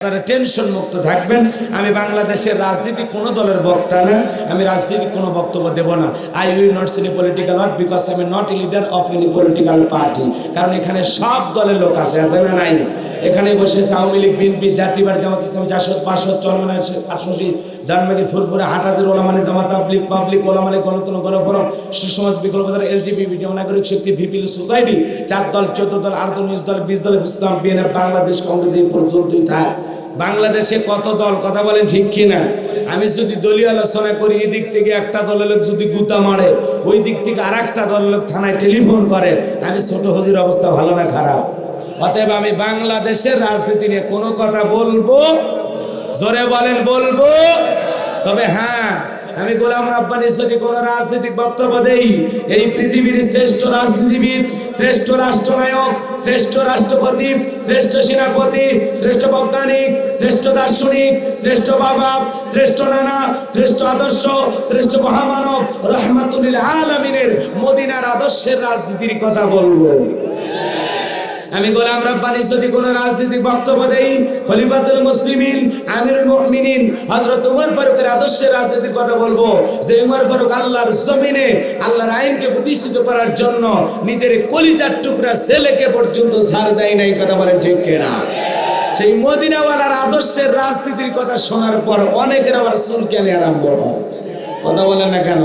আপনারা টেনশন মুক্ত থাকবেন। আমি বাংলাদেশের রাজনীতি কোনো দলের বক্তা না, আমি রাজনীতির কোনো বক্তব্য দেব না। I will not see political not because I am not a leader of any political party. কারণ এখানে সব দলের লোক আছে না নাই? এখানে বসেছে আওয়ামী লীগ, বিএনপি, জাতীয়বাদী, জামাত ইসলাম, জাসদ, পাশদ, চরমনায়, আটশোশি, জানমাগি, ফুরফুরে, হাটহাজার, ওলামানে জামাত, তাবলিগ, পাবলিক, ওলামানে, গণতন্ত্র, গণফোরাম, সুসমাজ, বিকল্পধারা, এসডিপি, ভিডিও নাগরিক শক্তি, ভিপিএল সোসাইটি, 4 দল, 14 দল, 8 দল, 19 দল, 20 দল, ইসলাম, বিএনএফ, বাংলাদেশ কংগ্রেস, এই পর্যন্তই থাকে। বাংলাদেশে কত দল, কথা বলেন ঠিক কিনা? আমি যদি দলীয় আলোচনা করি, এই দিক থেকে একটা দলের লোক যদি গুতা মারে, ওই দিক থেকে আর একটা দলের লোক থানায় টেলিফোন করে, আমি ছোট হুজুর অবস্থা ভালো না খারাপ? অতএব আমি বাংলাদেশের রাজনীতি নিয়ে কোনো কথা বলবো, জোরে বলেন বলবো। তবে হ্যাঁ, আমি গোলাম রাব্বানী যদি কোনো রাজনৈতিক বক্তব্য দেই, এই পৃথিবীর শ্রেষ্ঠ রাজনীতিবিদ, শ্রেষ্ঠ রাষ্ট্রনায়ক, শ্রেষ্ঠ রাষ্ট্রপতি, শ্রেষ্ঠ সেনাপতি, শ্রেষ্ঠ বৈজ্ঞানিক, শ্রেষ্ঠ দার্শনিক, শ্রেষ্ঠ বাবা, শ্রেষ্ঠ নানা, শ্রেষ্ঠ আদর্শ, শ্রেষ্ঠ মহামানব রহমাতুল আলামিনের মদিনার আদর্শের রাজনীতির কথা বলবো। আমি গোলাম রাব্বানী যদি কোন রাজনৈতিক বক্তব্য দেই, খলিফাতুল মুসলিমিন, আমিরুল মুমিনিন হযরত ওমর ফারুকের আদর্শের রাজনীতির কথা বলবো, যে ওমর ফারুক আল্লাহর জমিনে আল্লাহর আইনকে প্রতিষ্ঠিত করার জন্য নিজের কলিজার টুকরা ছেলেকে পর্যন্ত ছাড় দেয় নাই। কথা বলেন ঠিক কিনা? সেই মদিনাওয়ালার আদর্শের রাজনীতির কথা শোনার পর অনেকের আবার চুলকানি আরম্ভ হয়। কথা বলেন না কেন?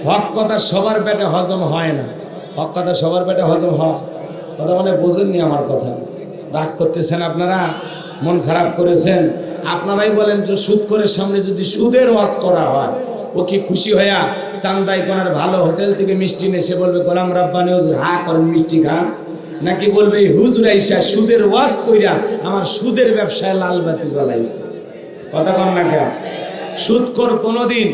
হক কথা সবার পেটে হজম হয় না। হক কথা সবার পেটে হজম হয়। কথা মানে বোঝেননি আমার কথা? রাগ করতেছেন আপনারা, মন খারাপ করেছেন। আপনারাই বলেন যে সুদখোরের সামনে যদি সুদের ওয়াজ করা হয়, ও কি খুশি হইয়া চান্দাই কোনার ভালো হোটেল থেকে মিষ্টি নিয়ে সে বলবে গোলাম রাব্বানী হুজুর হা করেন মিষ্টি খান? নাকি বলবে এই হুজুর আইসা সুদের ওয়াজ কইরা আমার সুদের ব্যবসায় লাল বাতি জ্বালাইছে? কথা কন না কেন? সুদখোর কোনোদিন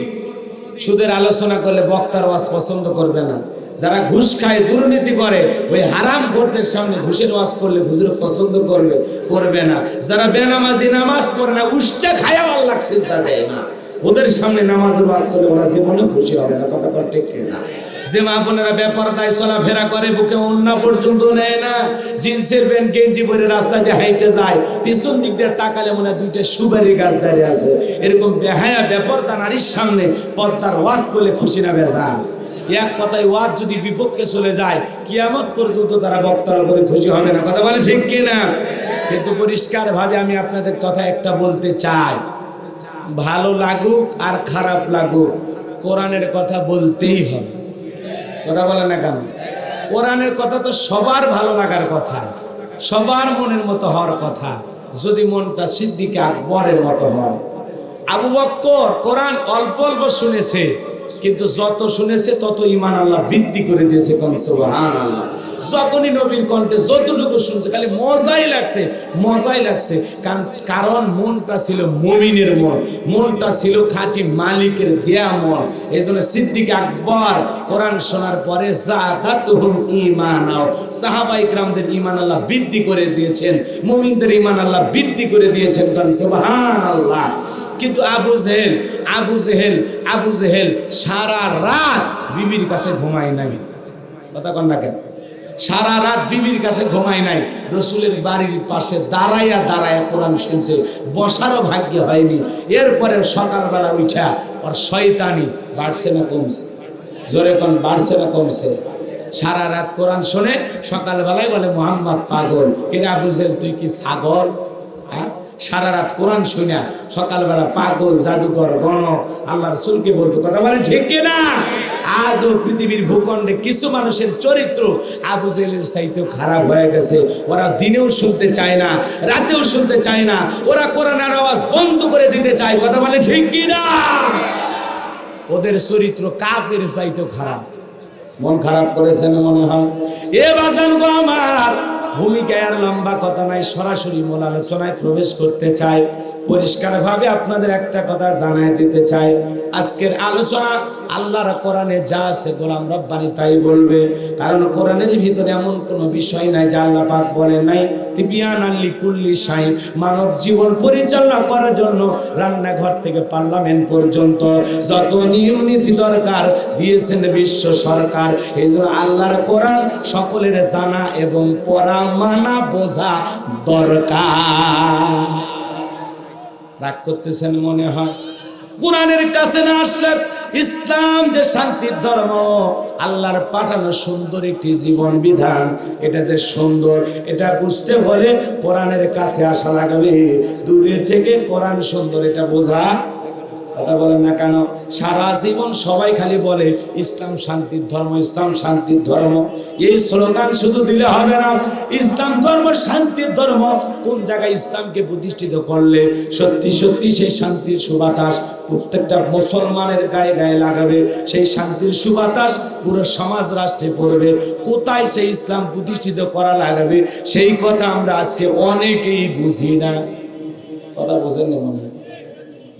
সুদের আলোচনা করলে বক্তার ওয়াজ পছন্দ করবে না। যারা ঘুষ খায়, দুর্নীতি করে, ওই হারাম খোরদের সামনে ঘুষের ওয়াজ করলে হুজুর পছন্দ করবে না। যারা বেনামাজি, নামাজ পড়ে না, উষ্টা খায়া আল্লাহ সিজদা দেয় না, ওদের সামনে নামাজের ওয়াজ করলে ওরা জীবনে খুশি হবে না। কথা কর ঠিক না? যে মা বোনেরা বেপরদায় চলাফেরা করে, বুকে ওন্না পর্যন্ত নেয় না, জিন্সের প্যান্ট গেঞ্জি পরে রাস্তা দিয়ে হাইটে যায়, পিছন দিক দিয়ে তাকালে মনে হয় 2টা সুপারি গাছ দাঁড়িয়ে আছে। এরকম বেহায়া বেপরদা নারীর সামনে পর্দার ওয়াজ করলে খুশি না বেজান? এক কথায় ওয়াজ যদি বিপক্ষে চলে যায়, কিয়ামত পর্যন্ত তারা বক্তার উপরে খুশি হবে না। কথা বলে ঠিক কিনা? কিন্তু পরিষ্কার ভাবে আমি আপনাদের কথা একটা বলতে চাই, ভালো লাগুক আর খারাপ লাগুক, কোরআনের কথা বলতেই হবে। কথা বলে না কেন? কোরআনের কথা তো সবার ভালো লাগার কথা, সবার মনের মতো হওয়ার কথা, যদি মনটা সিদ্দিক আকবরের মতো হয়। আবু বকর কোরআন অল্প অল্প শুনেছে, কিন্তু যত শুনেছে তত ঈমান আল্লাহ বৃদ্ধি করে দিয়েছে। কোন সুবহানাল্লাহ। যখনই নবীর কণ্ঠে যতটুকু শুনছে খালি মজাই লাগছে, কারণ মনটা ছিল মুমিনের মন, মনটা ছিল খাঁটি মালিকের দেয়া মন। এই জন্য সিদ্দিক আকবর কোরআন শোনার পরে যাদাতুহুম ঈমানাও, সাহাবায়ে কেরামদের ঈমান আল্লাহ বৃদ্ধি করে দিয়েছেন, মুমিনদের ঈমান আল্লাহ বৃদ্ধি করে দিয়েছেন। কোন সুবহানাল্লাহ। কিন্তু আবু জেহেল সারা রাত বিবির কাছে ঘুমায় নাই। কথা কন না কেন? সারা রাত বিবির কাছে ঘুমায় নাই, রসুলের বাড়ির পাশে দাঁড়াইয়া কোরআন শুনছে, বসারও ভাগ্য হয়নি। এরপরে সকালবেলা উঠা ওর শয়তানি বাড়ছে না কমছে? জোরে কোন, বাড়ছে না কমছে? সারা রাত কোরআন শোনে, সকালবেলায় বলে মোহাম্মদ পাগল। কে আবু জেহেল, তুই কি ছাগল? হ্যাঁ, সারা রাত কোরআন শুনে সকালবেলা পাগল, জাদুকর, গণক আল্লাহ রাসূলকে বলতো। কথা বলেন ঠিক কিনা? আজও পৃথিবীর ভূখণ্ডে কিছু মানুষের চরিত্র আবু জেহেলের চাইতেও খারাপ হয়ে গেছে। ওরা দিনেও শুনতে চায় না, রাতেও শুনতে চায় না, ওরা কোরআনের আওয়াজ বন্ধ করে দিতে চায়। কথা বলে ঠিক কিনা? ওদের চরিত্র কাফের চাইতেও খারাপ। মন খারাপ করেছেন মনে হয়? এ বাজান গো আমার, ভূমিকায় আর লম্বা কথা নাই, সরাসরি মূল আলোচনায় প্রবেশ করতে চাই। পরিষ্কারভাবে আপনাদের একটা কথা জানাই দিতে চাই, আজকের আলোচনা আল্লাহর কোরআনে যা আছে গোলাম রাব্বানী তাই বলবে। কারণ কোরআনের ভিতরে এমন কোনো বিষয় নাই যা আল্লাহ পাক বলেন নাই তিবিয়ানাল লিকুল্লি শাই। মানব জীবন পরিচালনা করার জন্য রান্নাঘর থেকে পার্লামেন্ট পর্যন্ত যত নিয়ম নীতি দরকার দিয়েছেন বিশ্ব সরকার। এই জন্য আল্লাহর কোরআন সকলের জানা এবং পড়া, মানা, বোঝা দরকার। রাগ করতেছেন মনে হয়। কোরআনের কাছে না আসলে ইসলাম যে শান্তির ধর্ম, আল্লাহর পাঠানো সুন্দর একটি জীবন বিধান, এটা যে সুন্দর এটা বুঝতে হলে কোরআনের কাছে আসা লাগবে। দূরে থেকে কোরআন সুন্দর এটা বোঝা কথা বলেন না কেন? সারা জীবন সবাই খালি বলে ইসলাম শান্তির ধর্ম, ইসলাম শান্তির ধর্ম। এই স্লোগান শুধু দিলে হবে না। ইসলাম ধর্ম শান্তির ধর্ম, কোন জায়গায় ইসলামকে প্রতিষ্ঠিত করলে সত্যি সত্যি সেই শান্তির সুবাতাস প্রত্যেকটা মুসলমানের গায়ে গায়ে লাগাবে, সেই শান্তির সুবাতাস পুরো সমাজ রাষ্ট্রে পড়বে। কোথায় সেই ইসলাম প্রতিষ্ঠিত করা লাগাবে সেই কথা আমরা আজকে অনেকেই বুঝি না। কথা বোঝেন না মনে হয়?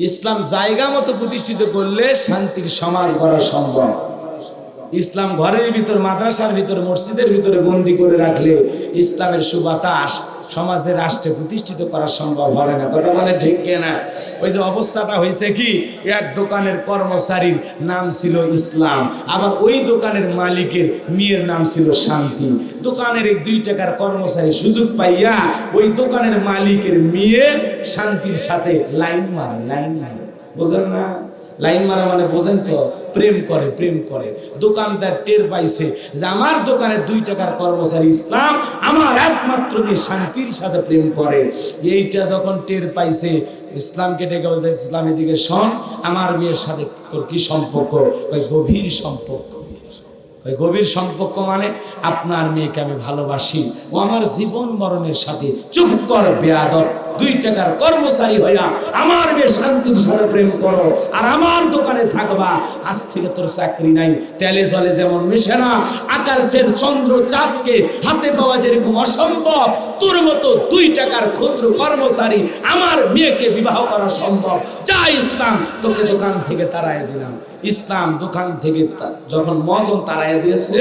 ইসলাম জায়গা মতো প্রতিষ্ঠিত করলে শান্তির সমাজ গড়া সম্ভব। ইসলাম ঘরের ভিতর, মাদ্রাসার ভিতর, মসজিদের ভিতরে বন্দি করে রাখলে ইসলামের সুবাতাস সমাজের রাষ্ট্রে প্রতিষ্ঠিত করা সম্ভব হবে না। কথা বলে ঠিক না? ওই যে অবস্থাটা হয়েছে কি, এক দোকানের কর্মচারীর নাম ছিল ইসলাম, আবার ওই দোকানের মালিকের মেয়ের নাম ছিল শান্তি। দোকানের এক 2 টাকার কর্মচারী সুযোগ পাইয়া ওই দোকানের মালিকের মেয়ে শান্তির সাথে লাইন মারে। বুঝলেন না? লাইন মারা মানে বোঝেন তো? প্রেম করে। দোকানদার টের পাইছে যে আমার দোকানের 2 টাকার কর্মচারী ইসলাম আমার একমাত্র মেয়ে শান্তির সাথে প্রেম করে। এইটা যখন টের পাইছে, ইসলামকে ডেকে বলতে, ইসলাম এদিকে শোন, আমার মেয়ের সাথে তোর কি সম্পর্ক? গভীর সম্পর্ক। গভীর সম্পর্ক মানে আপনার মেয়েকে আমি ভালোবাসি, ও আমার জীবন মরণের সাথে। চুপ কর বেয়াদব, 2 টাকার কর্মচারী হইয়া আমার মেয়ে শান্তির সাথে প্রেম করো আর আমার দোকানে থাকবা। আজ থেকে তোর চাকরি নাই। তেলে জলে যেমন মিশে না, আকাশের চন্দ্র চাঁদকে হাতে পাওয়া যেরকম অসম্ভব, তোর মতো 2 টাকার ক্ষুদ্র কর্মচারী আমার মেয়েকে বিবাহ করা সম্ভব। যা, ইসলাম তোকে দোকান থেকে তাড়ায় দিলাম। ইসলাম দোকান থেকে যখন মজন তাড়ায় দিয়েছে,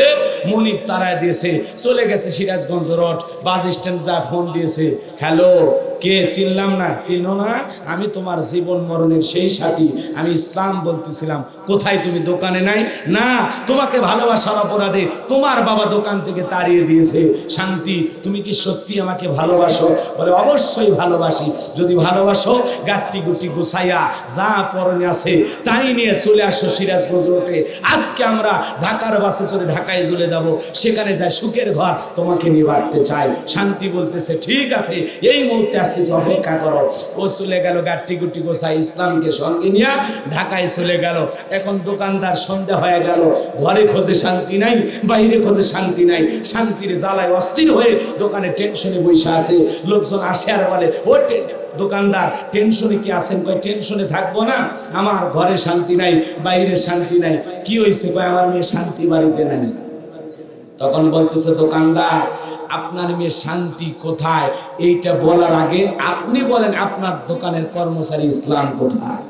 মনিব তাড়ায় দিয়েছে, চলে গেছে সিরাজগঞ্জ রোড বাস স্ট্যান্ড, যা ফোন দিয়েছে, হ্যালো কে? চিনলাম না। চিনো না? আমি তোমার জীবন মরণের সেই সাথী, আমি ইসলাম বলতেছিলাম। কোথায় তুমি? দোকানে নাই? না, তোমাকে ভালোবাসার অপরাধে তোমার বাবা দোকান থেকে তাড়িয়ে দিয়েছে। শান্তি, তুমি কি সত্যি আমাকে ভালোবাসো? বলে অবশ্যই ভালোবাসি। যদি ভালোবাসো গাট্টি গুটি গুছাইয়া যা পরনে আছে তাই নিয়ে চলে আসো সিরাজগঞ্জ রোডে। আজকে আমরা ঢাকার বাসে চড়ে ঢাকায় চলে যাব, সেখানে যায় সুখের ঘর তোমাকে নিয়ে বাড়তে চাই। শান্তি বলতেছে ঠিক আছে, এই মুহূর্তে আসতেছে, অপেক্ষা করো। ও চলে গেল গাট্টি গুটি গোছাই ইসলামকে সঙ্গে নিয়ে ঢাকায় চলে গেল। এখন দোকানদার সন্ধ্যা হয়ে গেল, ঘরে খোঁজে শান্তি নাই, বাইরে খোঁজে শান্তি নাই। শান্তির জ্বালায় অস্থির হয়ে দোকানে টেনশনে বসে আছে। লোকজন আসে আর বলে, ও দোকানদার টেনশনে কি আছেন? কয় টেনশনে থাকবো না, আমার ঘরে শান্তি নাই, বাইরে শান্তি নাই। কি হয়েছে? কয় আমার মেয়ে শান্তি বাড়িতে নাই। তখন বলতেছে দোকানদার, আপনার মেয়ে শান্তি কোথায়? এইটা বলার আগে আপনি বলেন আপনার দোকানের কর্মচারী ইসলাম কোথায়?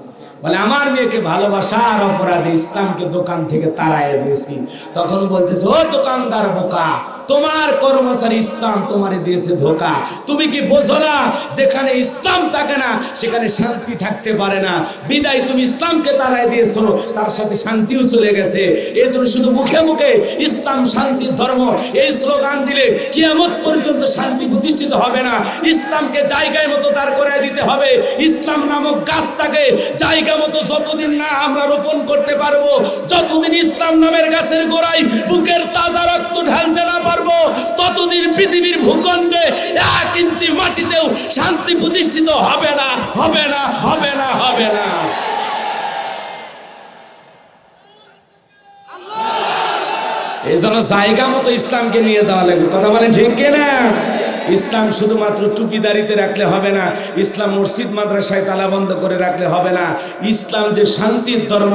বলে আমার মেয়েকে ভালোবাসার অপরাধে ইসলামকে দোকান থেকে তাড়াইয়া দিয়েছি। তখন বলতেছে, ও দোকানদার বোকা, তোমার কর্মচারী ইসলাম তোমারে দিয়েছে ধোকা। তুমি কি বোঝো না, যেখানে ইসলাম থাকে না সেখানে শান্তি থাকতে পারে না। বিদায় তুমি ইসলামকে তাড়াই দিয়েছো, তার সাথে শান্তিও চলে গেছে। এই জন্য শুধু মুখে মুখে ইসলাম শান্তির ধর্ম এই স্লোগান দিলে কিয়ামত পর্যন্ত শান্তি প্রতিষ্ঠিত হবে না। ইসলামকে জায়গায় মতো দাঁড় করায় দিতে হবে। ইসলাম নামক গাছটাকে জায়গা মতো যতদিন না আমরা রোপণ করতে পারবো, যতদিন ইসলাম নামের গাছের গোড়ায় বুকের তাজা রক্ত ঢালতে না পারবো, ততদিন পৃথিবীর ভূখণ্ডে 1 ইঞ্চি মাটিতেও শান্তি প্রতিষ্ঠিত হবে না। এই জন্য জায়গা মতো ইসলামকে নিয়ে যাওয়া লাগবে। কথা বলেন ঠিক কিনা? ইসলাম শুধুমাত্র টুপিদারিতে রাখলে হবে না, ইসলাম মসজিদ মাদ্রাসায় তালাবন্ধ করে রাখলে হবে না। ইসলাম যে শান্তির ধর্ম,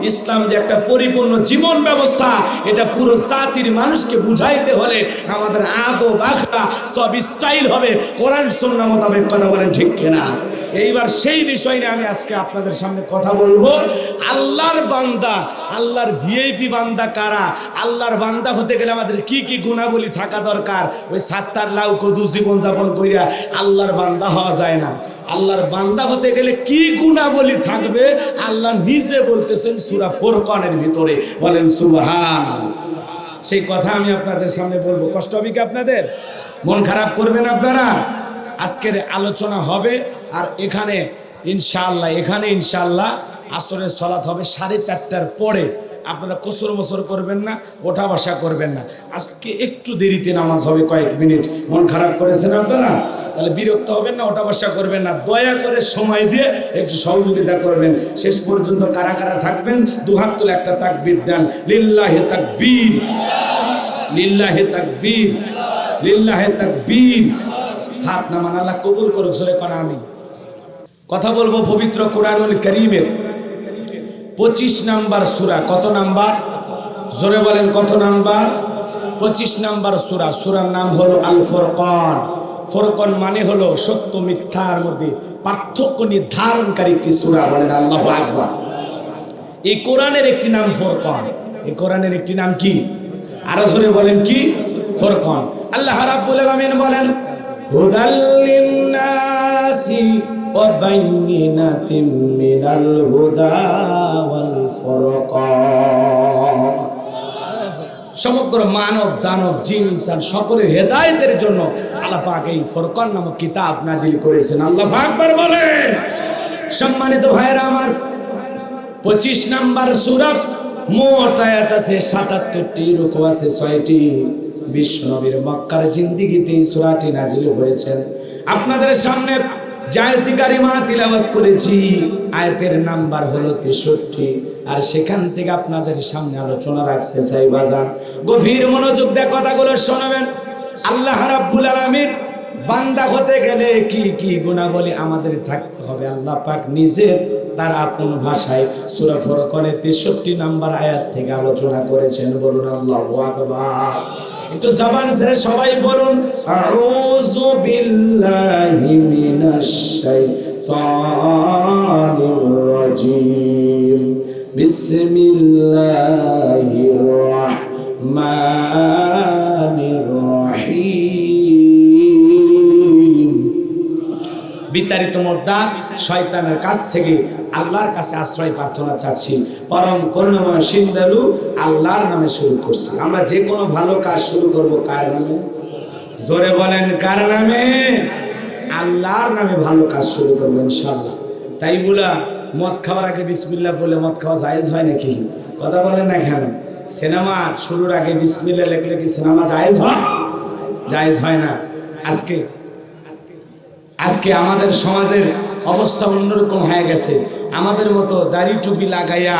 ইসলাম যে একটা পরিপূর্ণ জীবন ব্যবস্থা, এটা পুরো জাতির মানুষকে বুঝাইতে হলে আমাদের আদব আখলাক সব স্টাইল হবে কোরআন সুন্নাহ মোতাবেক। কথা বলেন ঠিক কিনা? এইবার সেই বিষয় নিয়ে আমি আজকে আপনাদের সামনে কথা বলবো। আল্লাহর বান্দা, আল্লাহর ভিআইপি বান্দা কারা? আল্লাহর বান্দা হতে গেলে আমাদের কি কি গুণাবলী থাকা দরকার? ওই সাত্তার লাউ কদু জীবনযাপন কইরা আল্লাহর বান্দা হওয়া যায় না। আল্লাহর বান্দা হতে গেলে কি গুণাবলী থাকবে আল্লাহ নিজে বলতেছেন সূরা ফুরকানের ভিতরে। বলেন সুবহান। সেই কথা আমি আপনাদের সামনে বলবো। কষ্ট হবে কি আপনাদের? মন খারাপ করবেন আপনারা? আজকের আলোচনা হবে আর এখানে ইনশাআল্লাহ এখানে ইনশাআল্লাহ আসরের সালাত হবে 4:30টার পরে। আপনারা কসর মসর করবেন না, ওঠা বসা করবেন না। আজকে একটু দেরিতে নামাজ হবে, কয়েক মিনিট। মন খারাপ করেছেন আপনারা, তাহলে বিরক্ত হবেন না, ওঠা বসা করবেন না। দয়া করে সময় দিয়ে একটু সহযোগিতা করবেন। শেষ পর্যন্ত কারা কারা থাকবেন দুহাত তুলে একটা তাকবীর দেন। লিল্লাহি তাকবীর, লিল্লাহি তাকবীর, লিল্লাহি তাকবীর। হাত নামান, আল্লাহ কবুল করুক। সরে কোন আমি কথা বলবো পবিত্র কোরআনুল কারীমের 25 নাম্বার সূরা। কত নাম্বার? জোরে বলেন কত নাম্বার? 25 নাম্বার সূরা। সূরার নাম হলো আল ফুরকান। ফুরকান মানে হলো সত্য মিথ্যার মধ্যে পার্থক্য নির্ধারণকারী একটি সূরা। বলেন আল্লাহু আকবার। এই কোরআনের একটি নাম ফুরকান। এই কোরআনের একটি নাম কি? আরো জোরে বলেন কি? ফুরকান। আল্লাহ রাব্বুল আলামিন বলেন হুদাল লিন্নাসি ওয়া বাইয়িনাতিম মিনাল হুদা ওয়াল ফুরকান। সমগ্র মানব দানব জিন ইনসান সকলের হেদায়েতের জন্য আল্লাহ পাক এই ফুরকান নামক কিতাব নাজিল করেছেন। আল্লাহু আকবার বলেন। সম্মানিত ভাইরা আমার, 25 নাম্বার সূরা। মোট আয়াত আছে 77টি, রুকু আছে 6টি। বিশ্বনবীর মক্কার জিন্দেগিতে এই সূরাটি নাজিল হয়েছে। আপনাদের সামনে জায়তি কারিমা তিলাওয়াত করেছি, আয়াতের নাম্বার হলো 63। আর সেখান থেকে আপনাদের সামনে আলোচনা রাখতে চাই। বাজান গভীর মনোযোগ দিয়ে কথাগুলো শোনাবেন। আল্লাহ রাব্বুল আলামিন বান্দা হতে গেলে কি কি গুণাবলী আমাদের থাকতে হবে আল্লাহ পাক নিজে তার আপন ভাষায় সূরা ফুরকানের 63 নাম্বার আয়াত থেকে আলোচনা করেছেন। বলুন আল্লাহু আকবার। একটু জবান ছেড়ে সবাই বলুন আউযু বিল্লাহি মিনাশ শাইতানির রাজিম। বিসমিল্লাহির রাহমানির রহিম। বিতাড়িত মোর্দার শয়তানের কাছ থেকে আল্লাহর কাছে আশ্রয় প্রার্থনা চাচ্ছি। পরম করুণাময় সিন্দালু আল্লাহর নামে শুরু করছি। আমরা যে কোনো ভালো কাজ শুরু করব কার নামে? জোরে বলেন কার নামে? আল্লাহর নামে ভালো কাজ শুরু করবো ইনশাআল্লাহ। তাই বলা মদ খাওয়ার আগে বিসমিল্লাহ বলে মদ খাওয়া জায়েজ হয় নাকি? কথা বলেন না কেন? সিনেমা শুরুর আগে বিসমিল্লাহ লিখলে কি সিনেমা জায়েজ হয়? জায়েজ হয় না। আজকে আমাদের সমাজের অবস্থা অন্যরকম হয়ে গেছে। আমাদের মতো দাড়ি টুপি লাগাইয়া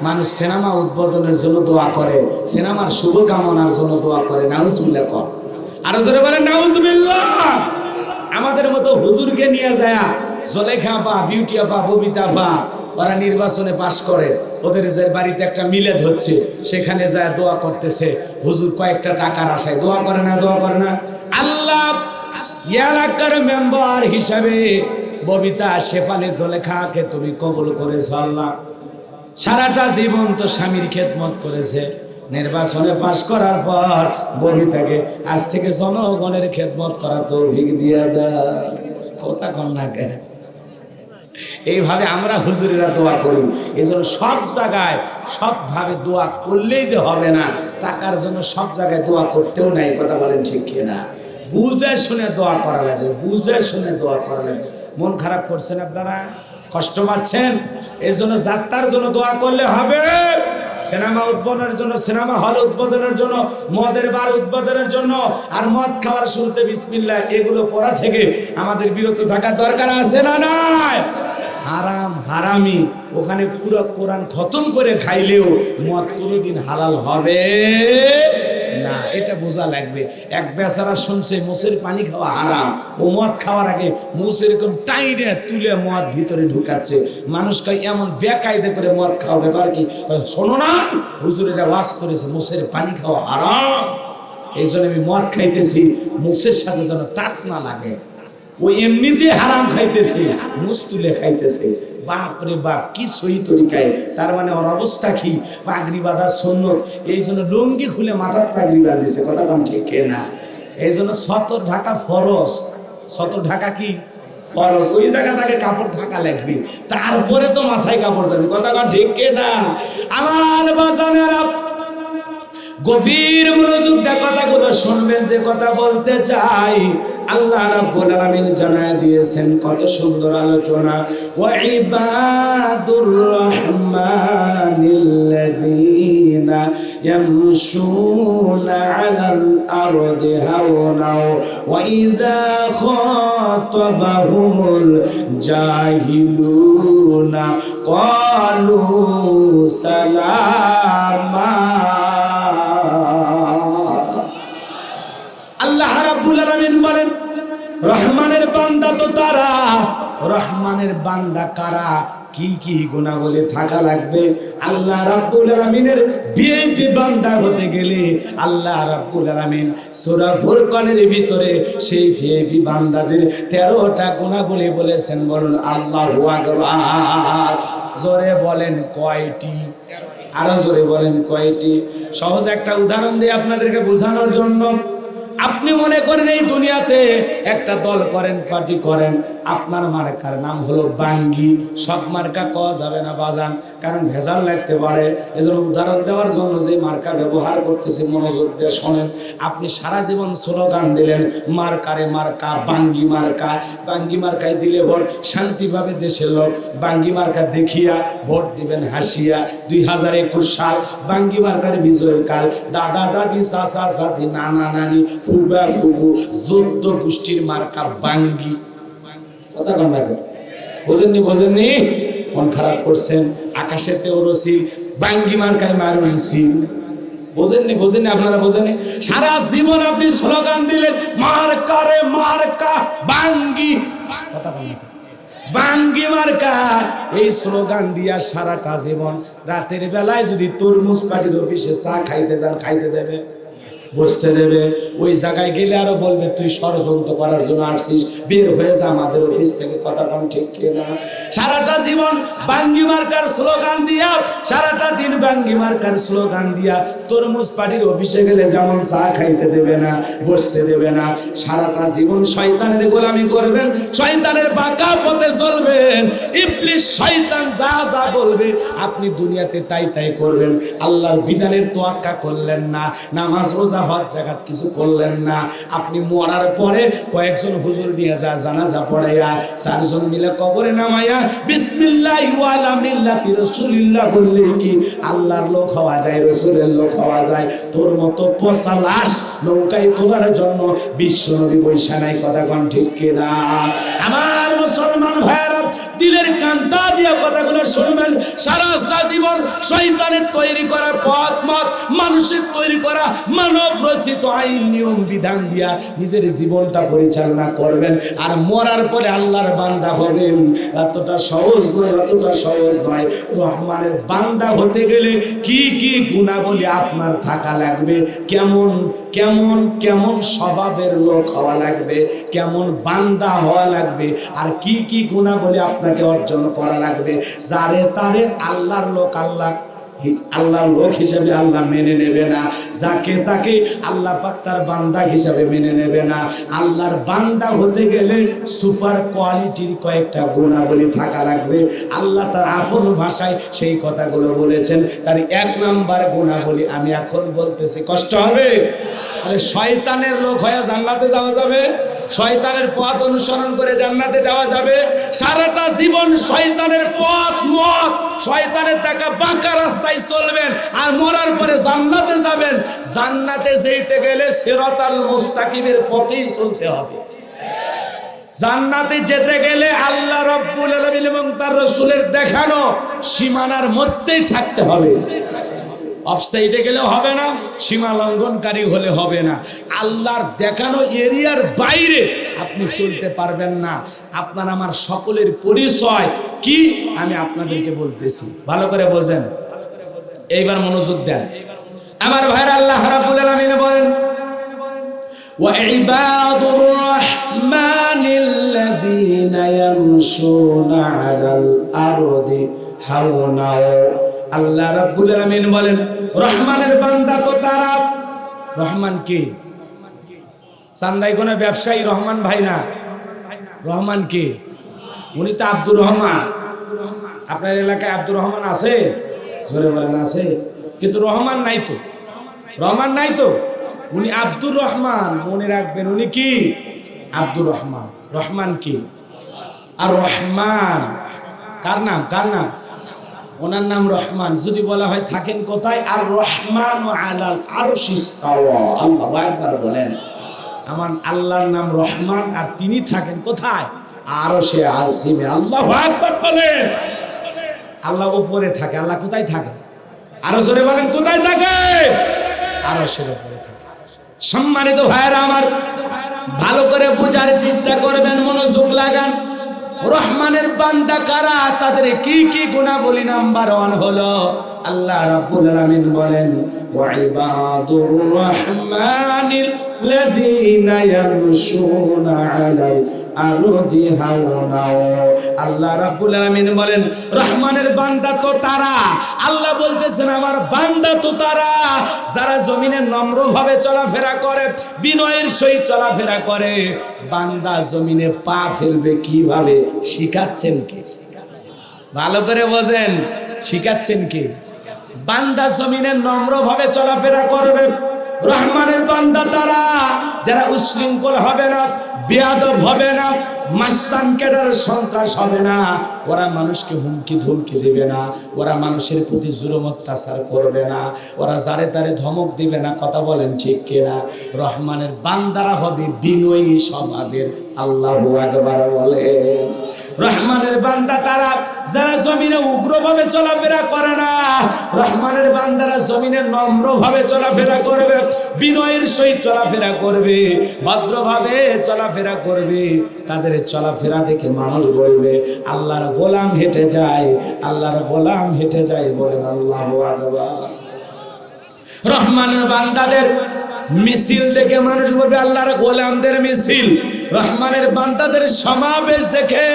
মানুষ সিনেমা উদ্বোধনের জন্য দোয়া করে, সিনেমার শুভকামনার জন্য দোয়া করে। নাউজুবিল্লাহ কর, আরো জোরে বলেন নাউজুবিল্লাহ। আমাদের মতো হুজুরকে নিয়ে যায় জলেখা বা বিউটি আপা, ববিতা বা ওরা নির্বাচনে পাশ করে, ওদের যে বাড়িতে একটা মিলাদ হচ্ছে সেখানে যায় দোয়া করতেছে। হুজুর কয়েকটা টাকার আশায় দোয়া করে না? দোয়া করে না? আল্লাহ এলাকার মেম্বার হিসাবে ববিতা শেফালি জলেখাকে তুমি কবুল করেছ আল্লাহ। সারাটা জীবন তো স্বামীর খেদমত করেছে, নির্বাচনে পাশ করার পর ববিতাকে আজ থেকে জনগণের খেদমত করা তৌফিক দিয়ে দাও। কথা কন না কে? এইভাবে আমরা হুজুরেরা দোয়া করি। এই জন্য সব জায়গায় সবভাবে দোয়া করলেই যে হবে না, টাকার জন্য সব জায়গায় দোয়া করতেও নাই। কথা বলেন ঠিক কিনা? বুঝে শুনে দোয়া করা লাগে, বুঝে শুনে দোয়া করা লাগে। মন খারাপ করছেন আপনারা, কষ্ট পাচ্ছেন, এই জন্য যাত্রার জন্য দোয়া করলে হবে। সিনেমা উদ্বোধনের জন্য, সিনেমা হল উদ্বোধনের জন্য, মদের বার উদ্বোধনের জন্য আর মদ খাওয়ার শুরুতে বিসমিল্লাহ এগুলো পড়া থেকে আমাদের বিরত থাকার দরকার আছে না নাই? হারাম হারামি ওখানে পুরো কোরআন খতম করে খাইলেও মদ কোনোদিন হালাল হবে না, এটা বোঝা লাগবে। এক বেচারা শুনছে মোষের পানি খাওয়া হারাম, ও মদ খাওয়ার আগে মোষ এরকম টাইনে তুলে মদ ভিতরে ঢুকাচ্ছে। মানুষকে এমন বেকায়দে করে মদ খাওয়া ব্যাপার কি? শোনো না, হুজুরেরা ওয়াজ করেছে মোষের পানি খাওয়া হারাম। এই জন্য আমি মদ খাইতেছি, মোষের সাথে যেন টাচ না লাগে। ওই এমনিতে হারাম খাইতেছে, মুছ তুলে খাইতেছে। বাপ রে বাপ, কি সহি তরিকায়! তার মানে ওর অবস্থা কি? পাগড়ি বাঁধার সুন্নত, এই জন্য লুঙ্গি খুলে মাথার পাগড়ি বাঁধিয়েছে। কথা কম ঠিক না? এই জন্য সতর ঢাকা ফরজ। সতর ঢাকা কি ফরজ? ওই জায়গা তাকে কাপড় থাকা লাগবে, তারপরে তো মাথায় কাপড় যাবে। কথা কম ঠিক না? আমার বাজানেরা গভীর মনোযোগ দিয়ে কথাগুলো শুনবেন। যে কথা বলতে চাই, আল্লাহ রাব্বুল আলামিন জানায় দিয়েছেন কত সুন্দর আলোচনা ওয়া ইবাদুর রহমানিল্লাযীনা ইয়ামশুনা আলাল আরদি হাওনা ওয়া ইযা খাতাবাহুমুল জাহিলুনা ক্বালু সালামা। আল্লাহ রাব্বুল আলামিন বলেন রহমানের বান্দা তো তারা, রহমানের বান্দা কারা, কি কি গুণাবলী থাকা লাগবে। আল্লাহ রাব্বুল আলামিনের ভিআইপি বান্দা হতে গেলে আল্লাহ রাব্বুল আলামিন সূরা ফুরকানের ভিতরে সেই ভিআইপি বান্দাদের 13টা গুণাবলী বলেছেন। বলুন আল্লাহু আকবার। জোরে বলেন কয়টি? আরো জোরে বলেন কয়টি? সহজ একটা উদাহরণ দিয়ে আপনাদেরকে বোঝানোর জন্য। আপনি মনে করেন এই দুনিয়াতে একটা দল করেন, পার্টি করেন, আপনার মার্কার নাম হলো বাঙ্গি। সব মার্কা কওয়া যাবে না বাজান, কারণ ভেজাল লাগতে পারে। এজন্য উদাহরণ দেওয়ার জন্য যে মার্কা ব্যবহার করতেছি মনোযোগ দিয়ে শোনেন। আপনি সারা জীবন স্লোগান দিলেন মার্কারে মার্কা, বাঙ্গি মার্কা। বাঙ্গি মার্কায় দিলে ভোট, শান্তিভাবে দেশের লোক বাঙ্গি মার্কা দেখিয়া ভোট দিবেন হাসিয়া। 2021 সাল বাঙ্গি মার্কার বিজয়ের কাল। দাদা দাদি, চাচা চাচি, নানা নানি, ফুফা ফুফু, 14 গোষ্ঠীর মার্কা বাঙ্গি। কথা কন না, বোঝেননি? বোঝেননি? মন খারাপ করছেন? আকাশেতেও রসিল, বাঙ্গি মার্কায় মারুনছিল। বোঝেননি? বোঝেননি? আপনারা বোঝেননি? সারা জীবন আপনি স্লোগান দিলেন মার্কারে মার্কা, বাঙ্গি। কথা কন না, বাঙ্গি মার্কা। এই স্লোগান দিয়া সারাটা জীবন, রাতের বেলায় যদি তরমুজ পার্টির অফিসে চা খাইতে যান, খাইতে দেবে? বসতে দেবে? ওই জায়গায় গেলে আরো বলবে তুই ষড়যন্ত্র করার জন্য আসছিস, বের হয়ে যা আমাদের অফিস থেকে। কথা কম ঠিক কিনা? সারাটা জীবন বাঙ্গি মার্কার স্লোগান দিয়া, সারাটা দিন বাঙ্গি মার্কার স্লোগান দিয়া তরমুজ পার্টির অফিসে গেলে যেমন চা খাইতে দেবে না, বসতে দেবে না। সারাটা জীবন শয়তানের গোলামি করবেন, শয়তানের বাঁকা পথে চলবেন। ইবলিস শয়তান যা যা বলবে আপনি দুনিয়াতে তাই তাই করবেন। আল্লাহর বিধানের তোয়াক্কা করলেন না, নামাজ রোজা হজ জাকাত কিছু করলেন না। আপনি মরার পরে কয়েকজন হুজুর নিয়ে যা জানাজা পড়াইয়া 4 জন মিলে কবরে নামাইয়া বিসমিল্লাহি ওয়া আলা মিল্লাতি রাসূলিল্লাহ বললে কি আল্লাহর লোক হওয়া যায়, রাসূলের লোক হওয়া যায়? তোর মতো পচা লাশ নৌকায় তোলার জন্য বিশ্বনবী বৈশা নাই। কথা কোন ঠিক কিনা? আমার মুসলমান ভাইরা দিলের কানটা দিয়া কথাগুলো শুনবেন। সারা জীবন শয়তানের তৈরি করা পথ মত, মানুষের তৈরি করা মানব রচিত আইন নিয়ম বিধান দিয়া নিজের জীবনটা পরিচালনা করবেন, আর মরার পরে আল্লাহর বান্দা হবেন। এতটা সহজ নয়, এতটা সহজ নয়। রহমানের বান্দা হতে গেলে কি কি গুণাবলী আপনার থাকা লাগবে, কেমন কেমন কেমন স্বভাবের লোক হওয়া লাগবে, কেমন বান্দা হওয়া লাগবে, আর কি কি গুণাবলী আপনাকে অর্জন করা লাগবে। যারে তারে আল্লাহর লোক আল্লাহর লোক হিসেবে আল্লাহ মেনে নেবে না, যাকে তাকে আল্লাহ পাক তার বান্দা হিসেবে মেনে নেবে না। আল্লাহর বান্দা হতে গেলে সুপার কোয়ালিটির কয়েকটা গুণাবলী থাকা লাগবে। আল্লাহ তার আপন ভাষায় সেই কথাগুলো বলেছেন। তার 1 নাম্বার গুণাবলী আমি এখন বলতেছি, কষ্ট হবে। তাহলে শয়তানের লোক হয়ে জান্নাতে যাওয়া যাবে? শয়তানের পথ অনুসরণ করে জান্নাতে যাওয়া যাবে? সারাটা জীবন শয়তানের পথ মত, শয়তানের টাকা বাঁকা রাস্তায় চলবেন, আর মরার পরে জান্নাতে যাবেন। জান্নাতে যেতে গেলে সিরাতাল মুস্তাকিমের পথেই চলতে হবে। জান্নাতে যেতে গেলে আল্লাহ রাব্বুল আলামিন এবং তার রাসূলের দেখানো সীমানার মধ্যেই থাকতে হবে। অফসাইডে গেলেও হবে না, সীমা লঙ্ঘনকারী হলে হবে না। আল্লাহর দেখানো এরিয়ার বাইরে আপনি চলতে পারবেন না। আপনার আমার সকলের পরিচয় কি আমি আপনাদেরকে বলতেছি, ভালো করে বোঝেন। এইবার মনোযোগ দেন আমার ভাইরা। আল্লাহ রাব্বুল আলামিন বলেন ওয়া ইবাদুর রাহমানিল্লাযীনা ইয়ামশুনা আলাল আরদি হাওনা। আল্লাহ রাব্বুল আলামিন বলেন রহমানের বান্দা তো তারা। রহমান কে? চান্দাই কোন ব্যবসায়ী রহমান ভাই না। রহমান কে? উনি তো আব্দুর রহমান। আপনার এলাকায় আব্দুর রহমান আছে? জোরে বলেন আছে। কিন্তু রহমান নাই তো, রহমান নাই তো। উনি আব্দুর রহমান, মনে রাখবেন। উনি কি? আব্দুর রহমান। রহমান কি? আর রহমান কার নাম? কার নাম? ওনার নাম রহমান। যদি বলা হয় থাকেন কোথায়? আর রহমান আলাল আরশি ইস্তাওয়া। আল্লাহু আকবার বলেন। আমার আল্লাহর নাম রহমান আর তিনি থাকেন কোথায়? আরশে আজিমে। আল্লাহু আকবার বলেন। আল্লাহ উপরে থাকে। আল্লাহ কোথায় থাকে? আরো জোরে বলেন, কোথায় থাকে? আরশের উপরে থাকে। সম্মানিত ভাইরা আমার, ভালো করে বোঝার চেষ্টা করবেন, মনোযোগ লাগান। রহমানের বান্দা কারা? তাদের কি কি গুণাবলী? নাম্বার 1 হলো আল্লাহ রাব্বুল আলামিন বলেন, ওয়া ইবাদুর রহমানিল লাযীনা ইয়ামশুনা আলাল আরদি হাওনা। আল্লাহ রাব্বুল আলামিন বলেন রহমানের বান্দা তো তারা, আল্লাহ বলতেছেন আমার বান্দা তো তারা যারা জমিনে নম্রভাবে চলাফেরা করে, বিনয়ের সহিত চলাফেরা করে। বান্দা জমিনে পা ফেলবে কিভাবে শিখাচ্ছেন কে? ভালো করে বোঝেন, শিখাচ্ছেন কে? বান্দা জমিনে নম্রভাবে চলাফেরা করবে। রহমানের বান্দা তারা যারা উশৃঙ্খল হবে না, বেয়াদব হবে না, মাস্তান কেডার সন্ত্রাস হবে না, ওরা মানুষকে হুমকি ধমকি দেবে না, ওরা মানুষের প্রতি জুলুম অত্যাচার করবে না, ওরা যারে তারে ধমক দিবে না। কথা বলেন ঠিক কিনা? রহমানের বান্দারা হবে বিনয়ী স্বভাবের। আল্লাহু আকবার বলে। রহমানের বান্দা তারা যারা জমিনে উগ্রভাবে চলাফেরা করে না, রহমানের বান্দারা জমিনে নম্রভাবে চলাফেরা করবে, বিনয়ের সহিত চলাফেরা করবে, ভদ্রভাবে চলাফেরা করবে। তাদের চলাফেরা দেখে মানুষ বলবে আল্লাহর গোলাম হেঁটে যায়, আল্লাহর গোলাম হেঁটে যায়। বলেন আল্লাহু আকবার। রহমানের বান্দাদের মিছিল দেখে মানুষ বলবে আল্লাহর গোলামদের মিছিল। রহমানের বান্দাদের সমাবেশ দেখে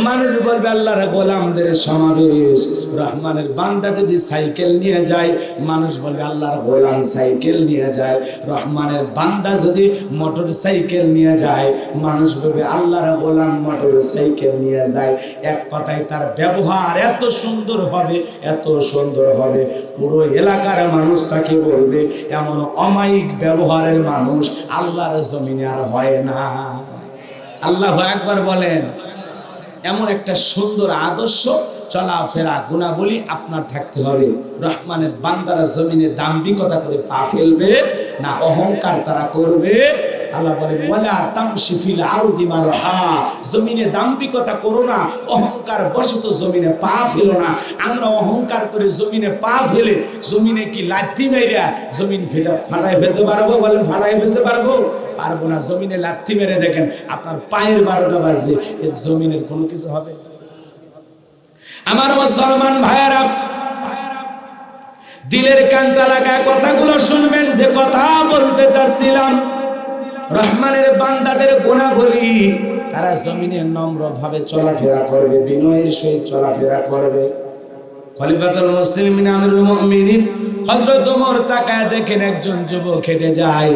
মানুষ বলবে আল্লাহর গোলামদের সমাবেশ। রহমানের বান্দা যদি সাইকেল নিয়ে যায়, মানুষ বলবে আল্লাহর গোলাম সাইকেল নিয়ে যায়। রহমানের বান্দা যদি মোটর সাইকেল নিয়ে যায়, মানুষ বলবে আল্লাহর গোলাম মোটর সাইকেল নিয়ে যায়। এক কথায় তার ব্যবহার এত সুন্দর হবে, এত সুন্দর হবে, পুরো এলাকার মানুষ তাকে বলবে এমন অমায়িক ব্যবহারের মানুষ আল্লাহর জমিনে আর হয় না। আল্লাহু আকবার বলেন। এমন একটা সুন্দর আদর্শ চলাফেরা গুণাবলী আপনার থাকতে হবে। রহমানের বান্দারা জমিনে দাম্ভিকতা করে পা ফেলবে না, অহংকার তারা করবে। আল্লাহ বলেন ওয়ালা তামশি ফিল আরদি মারহা। জমিনে দাম্ভিকতা করো না, অহংকার বশত জমিনে পা ফেলো না। আমরা অহংকার করে জমিনে পা ফেলে জমিনে কি লাথি মেরে জমিন ফাটাই ফেলতে পারবো? বলেন ফাটাই ফেলতে পারবো? পারবো না। জমিনে লাথি মেরে দেখেন আপনার পায়ের 12টা বাজবে, জমিনের কোনো কিছু হবে? আমার মুসলমান ভাইয়েরা, দিলের কানটা লাগায় কথাগুলো শুনবেন। যে কথা বলতে চাচ্ছিলাম, রহমানের বান্দাদের গুণাবলী, তারা জমিনে নম্রভাবে চলাফেরা করবে, বিনয়ের সহিত চলাফেরা করবে। খলিফাতুল মুসলিমিন আমিরুল মুমিনিন হযরত ওমর তাকায় দেখেন একজন যুবক হেঁটে যায়,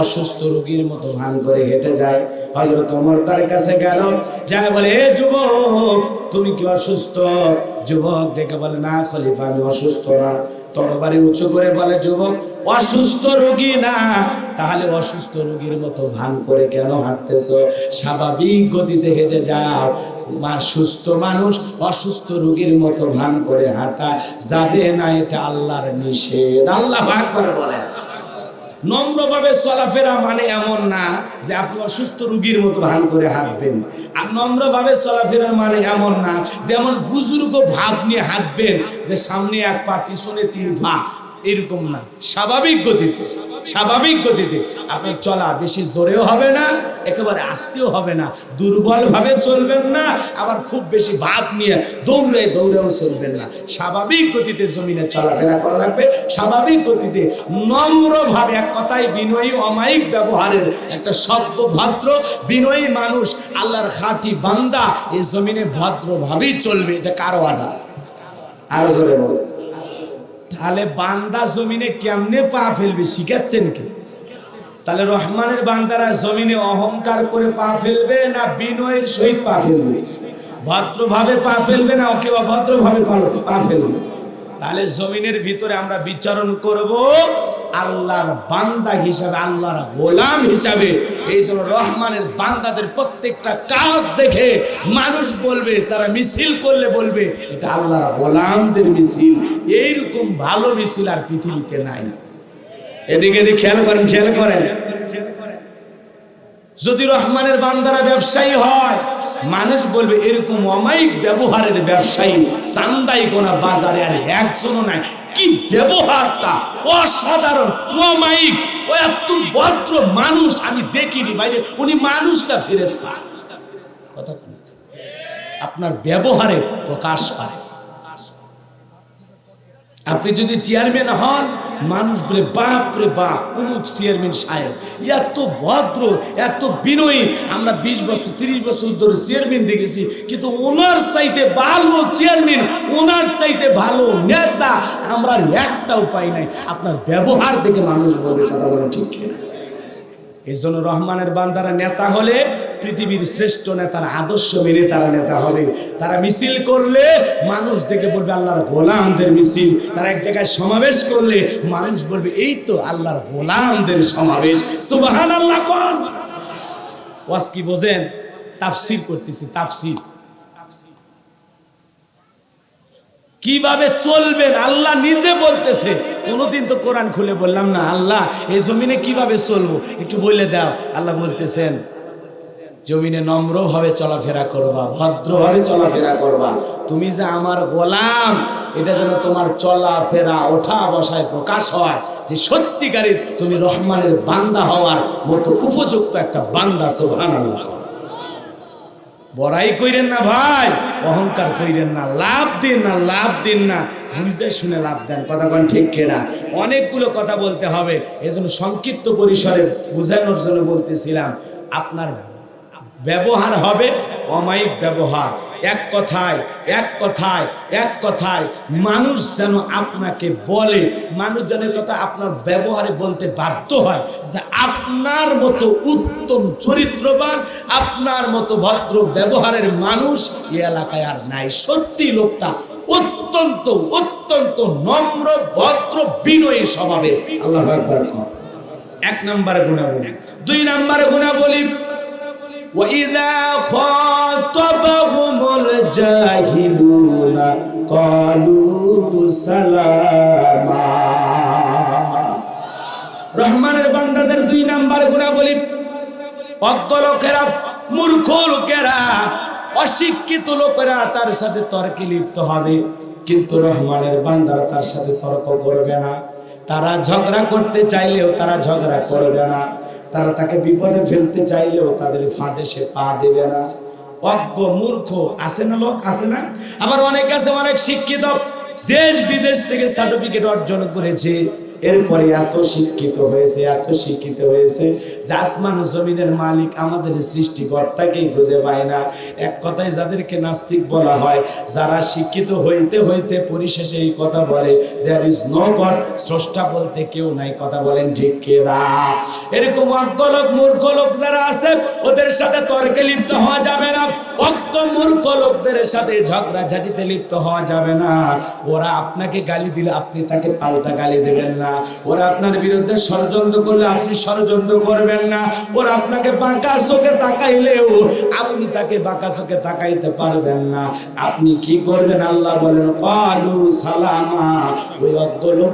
অসুস্থ রোগীর মতো ভান করে হেঁটে যায়। হযরত ওমর তার কাছে গেল, যায় বলে এ যুবক তুমি কি অসুস্থ? যুবক দেখে বলে না খলিফা আমি অসুস্থ না। তরবারি উঁচু করে বলে যুবক অসুস্থ রোগী না, তাহলে অসুস্থ রোগীর মতো ভান করে কেন হাঁটতেছো? স্বাভাবিক গতিতে হেঁটে যাও। সুস্থ মানুষ অসুস্থ রোগীর মতো ভান করে হাঁটা যাবে না, এটা আল্লাহর নিষেধ। আল্লাহু আকবার বলেন। নম্রভাবে চলাফেরা মানে এমন না যে আপনি অসুস্থ রোগীর মতো ভান করে হাঁটবেন। আর নম্রভাবে চলাফেরা মানে এমন না যেমন বুজুর্গ ভাব নিয়ে হাঁটবেন, যে সামনে 1 পা পিছনে 3 পা, এরকম না। স্বাভাবিক গতিতে, স্বাভাবিক গতিতে আপনার চলা, বেশি জোরেও হবে না, একেবারে আস্তেও হবে না, দুর্বল ভাবে চলবেন না, আবার খুব বেশি ভাব নিয়ে দৌড়েও চলবেন না। স্বাভাবিক গতিতে জমিনে চলাফেরা করা লাগবে, স্বাভাবিক গতিতে নম্রভাবে। এক কথায় বিনয়ী অমায়িক ব্যবহারের একটা শব্দ, ভদ্র বিনয়ী মানুষ আল্লাহর খাঁটি বান্দা এই জমিনে ভদ্রভাবেই চলবে। এটা কারো অর্ডার? আরো জোরে বলো। তাহলে বান্দা জমিনে কেমনে পা ফেলবে শিখাচ্ছেন কি? তাহলে রহমানের বান্দারা জমিনে অহংকার করে পা ফেলবে না বিনয়ের সহিত পা ফেলবে? ভদ্রভাবে পা ফেলবে না ওকে অভদ্রভাবে পা ফেলবে? তাহলে জমিনের ভিতরে আমরা বিচরণ করব আল্লাহর বান্দা হিসাবে, আল্লাহর গোলাম হিসাবে। এই জন্য রহমানের বান্দাদের প্রত্যেকটা কাজ দেখে মানুষ বলবে, তারা মিছিল করলে বলবে এটা আল্লাহর গোলামদের মিছিল। এইরকম ভালো মিছিল আর পৃথিবীতে নাই। এদিকে খেয়াল করেন, খেয়াল করেন। যদি রহমানের বান্দারা ব্যবসায়ী হয়, মানুষ বলবে এরকম অমায়িক ব্যবহারের ব্যবসায়ী চান্দাই গোনা বাজারে আর একজনও নাই। কি ব্যবহারটা অসাধারণ, অমায়িক, ও এত ভদ্র মানুষ আমি দেখিনি বাইরে, উনি মানুষটা ফেরেশতা। কথা আপনার ব্যবহারে প্রকাশ পায়। আপনি যদি চেয়ারম্যান হন, মানুষ বলে বাপ রে বাপ, অমুক চেয়ারম্যান সাহেব এত ভদ্র, এত বিনয়ী। আমরা 20 বছর 30 বছর ধরে চেয়ারম্যান দেখেছি, কিন্তু ওনার চাইতে ভালো চেয়ারম্যান, ওনার চাইতে ভালো নেতা আমরা একটাও পাই নাই। আপনার ব্যবহার দেখে মানুষ বলবে, কথা বলেন ঠিক কিনা? এই জন্য রহমানের বান্দারা নেতা হলে পৃথিবীর শ্রেষ্ঠ নেতার আদর্শ মেনে তারা নেতা হবে। তারা মিছিল করলে মানুষ দেখে বলবে আল্লাহর গোলামদের মিছিল। তারা এক জায়গায় সমাবেশ করলে মানুষ বলবে এই তো আল্লাহর গোলামদের সমাবেশ। সুবহানাল্লাহ কোন ওয়াজ কি বোঝেন? তাফসীর করতেছি, তাফসীর। কিভাবে চলবেন আল্লাহ নিজে বলতেছে। কোনদিন তো কোরআন খুলে বললাম না আল্লাহ এই জমিনে কিভাবে চলবো, একটু বলে দাও। আল্লাহ বলতেছেন জমিনে নম্রভাবে চলাফেরা করবা, ভদ্রভাবে চলাফেরা করবা। তুমি যে আমার গোলাম, এটা যেন তোমার চলাফেরা ওঠা বসায় প্রকাশ হয় যে সত্যিকারের তুমি রহমানের বান্দা হওয়ার মতো উপযুক্ত একটা বান্দা। সুবহানাল্লাহ। বড়াই কইরেন না ভাই, অহংকার কইরেন না, লাভ দিন না, লাভ দিন না, বুঝে শুনে লাভ দেন। কথা কোন ঠিক কিনা? অনেকগুলো কথা বলতে হবে, এজন্য সংক্ষিপ্ত পরিসরে বুঝানোর জন্য বলতেছিলাম। আপনার ব্যবহার হবে অমায়িক ব্যবহার। এক কথায়, এক কথায়, এক কথায় মানুষ যেন আপনাকে বলে, মানুষ যেন কথা আপনার ব্যবহারে বলতে বাধ্য হয় যে আপনার মতো উত্তম চরিত্রবান, আপনার মতো ভদ্র ব্যবহারের মানুষ এই এলাকায় আর নাই। সত্যি লোকটা অত্যন্ত অত্যন্ত নম্র, ভদ্র, বিনয়ী স্বভাবের। আল্লাহু আকবার। এক নম্বরে গুণাবলী। 2 নম্বরে গুণাবলী, وَإِذَا خَاطَبَهُمُ الْجَاهِلُونَ قَالُوا سَلَامًا। রহমানের বান্দাদের 2 নম্বর গুণাবলী, অজ্ঞ লোকেরা, মূর্খ লোকেরা, অশিক্ষিত লোকেরা তার সাথে তর্কে লিপ্ত হবে, কিন্তু রহমানের বান্দারা তার সাথে তর্ক করবে না। তারা ঝগড়া করতে চাইলেও তারা ঝগড়া করবে না। তারা তাকে বিপদে ফেলতে চাইলেও তাদের ফাঁদে সে পা দেবে না। অজ্ঞ মূর্খ আছে না লোক, আছে না? আবার অনেক আছে অনেক শিক্ষিত, দেশ বিদেশ থেকে সার্টিফিকেট অর্জন করেছে, এরপরে এত শিক্ষিত হয়েছে, এত শিক্ষিত হয়েছে যে আসমান জমিনের মালিক আমাদের সৃষ্টিকর্তাকেই খুঁজে পায় না। এক কথায় যাদেরকে নাস্তিক বলা হয়, যারা শিক্ষিত হইতে হইতে পরিশেষে এই কথা বলে দেয়ার ইজ নো গড, স্রষ্টা বলতে কেউ নাই। কথা বলেন ঠিক কিনা? এরকম অজ্ঞ লোক, মূর্খ লোক যারা আছে ওদের সাথে তর্কে লিপ্ত হওয়া যাবে না। অজ্ঞ মূর্খ লোকদের সাথে ঝগড়াঝাটিতে লিপ্ত হওয়া যাবে না। ওরা আপনাকে গালি দিলে আপনি তাকে পাল্টা গালি দেবেন না। ওরা আপনার বিরুদ্ধে ষড়যন্ত্র করলে আপনি ষড়যন্ত্র করবেন না। ওরা আপনাকে বাঁকা চোখে তাকাইলেও আপনি তাকে বাঁকা চোখে তাকাইতে পারবেন না। আপনি কি করবেন? আল্লাহ বলেন ক্বালু সালামা। ওই অজ্ঞ লোক,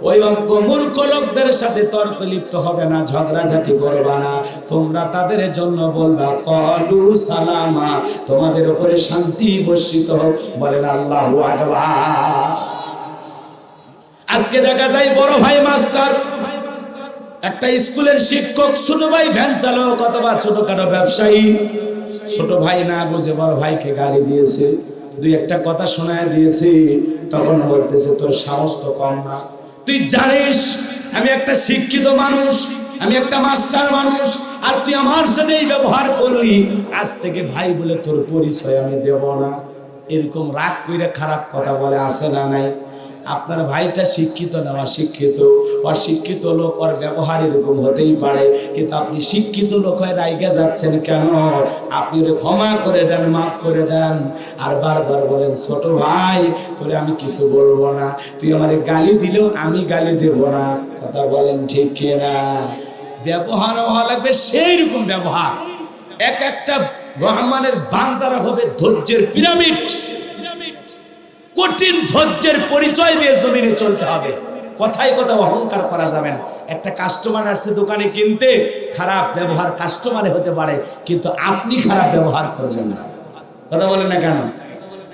ওই অজ্ঞ মূর্খ লোকদের সাথে তর্ক লিপ্ত হবে না, ঝগড়াঝাটি করবা না। তোমরা তাদের জন্য বলবা ক্বালু সালামা, তোমাদের উপরে শান্তি বর্ষিত হোক। বলেন আল্লাহু আকবার। আজকে দেখা যায় বড় ভাই মাস্টার, একটা স্কুলের শিক্ষক, ছোট ভাই ভ্যান চালক অথবা ছোটখাটো ব্যবসায়ী, ছোট ভাই না বুঝে বড় ভাইকে গালি দিয়েছে, 2-1 কথা শোনায় দিয়েছে, তখন বলতেছে তোর সাহস তো কম না। তুই জানিস আমি একটা শিক্ষিত মানুষ, আমি একটা মাস্টার মানুষ, আর তুই আমার সাথে এই ব্যবহার করলি, আজ থেকে ভাই বলে তোর পরিচয় আমি দেব না। এরকম রাগ কইরা খারাপ কথা বলে, আছে না নাই? আপনার ভাইটা শিক্ষিত না অশিক্ষিত, অশিক্ষিত লোক ওর ব্যবহার এরকম হতেই পারে, কিন্তু আপনি শিক্ষিত লোক হয়ে রাইগা যাচ্ছেন কেন? আপনি ওরে ক্ষমা করে দেন, মাফ করে দেন, আর বারবার বলেন ছোট ভাই তোরে আমি কিছু বলবো না, তুই আমারে গালি দিলেও আমি গালি দেব না। কথা বলেন ঠিক কিনা? ব্যবহার হওয়া লাগবে সেই রকম ব্যবহার। এক একটা রহমানের বান্দারা হবে ধৈর্যের পিরামিড। কঠিন ধৈর্যের পরিচয় দিয়ে জমিনে চলতে হবে। কথায় কথা অহংকার করা যাবে না। একটা কাস্টমার আসছে দোকানে কিনতে, খারাপ ব্যবহার কাস্টমারে হতে পারে, কিন্তু আপনি খারাপ ব্যবহার করবেন না। কথা বলেন না কেন?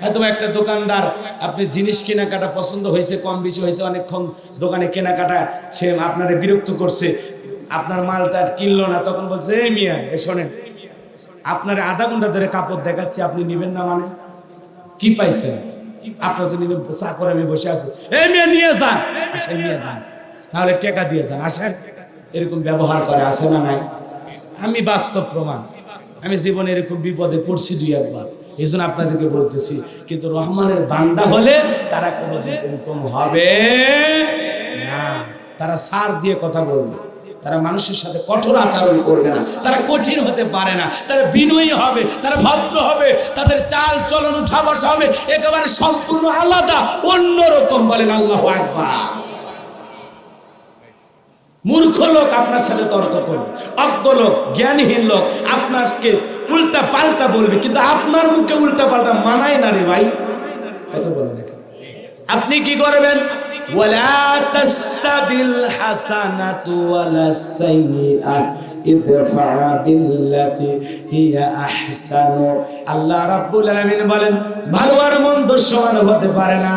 হয়তো একটা দোকানদার, আপনি জিনিস কেনাকাটা পছন্দ হয়েছে, কম বেশি হয়েছে, অনেকক্ষণ দোকানে কেনাকাটা, সে আপনারে বিরক্ত করছে, আপনার মালটা কিনলো না, তখন বলছে এই মিয়া এ শোনেন, আপনার আধা ঘন্টা ধরে কাপড় দেখাচ্ছি, আপনি নিবেন না মানে কি পাইছেন? আপনার জন্য চা করে আমি বসে আছি, এই মেয়ে নিয়ে যান, আসেন নিয়ে যান, নাহলে টাকা দিয়ে যান, আসেন। এরকম ব্যবহার করে, আসে না নাই? আমি বাস্তব প্রমাণ, আমি জীবনে এরকম বিপদে পড়ছি 2-1 বার, এই জন্য আপনাদেরকে বলতেছি। কিন্তু রহমানের বান্দা হলে তারা কোনোদিন এরকম হবে না। তারা সার দিয়ে কথা বলবে, তারা মানুষের সাথে কঠোর আচরণ করবে না, তারা কঠিন হতে পারে না, তারা বিনয়ী হবে, তারা ভদ্র হবে, তাদের চাল চলন উঠা বসা হবে একেবারে সম্পূর্ণ আলাদা, অন্যরকম। বলেন আল্লাহু আকবার। মূর্খ লোক আপনার সাথে তর্ক করবে, অজ্ঞ লোক, জ্ঞানহীন লোক আপনাকে উল্টা পাল্টা বলবে, কিন্তু আপনার মুখে উল্টা পাল্টা মানায় না রে ভাই। কত বলেন, আপনি কি করবেন? ওয়ালা তাস্তাবিল হাসানাতু ওয়ালাস সাইয়্যিআহ ইদফা বিল্লাতি হিয়া আহসানু। আল্লাহ রাব্বুল আলামিন বলেন, ভালো আর মন্দ সমান হতে পারে না,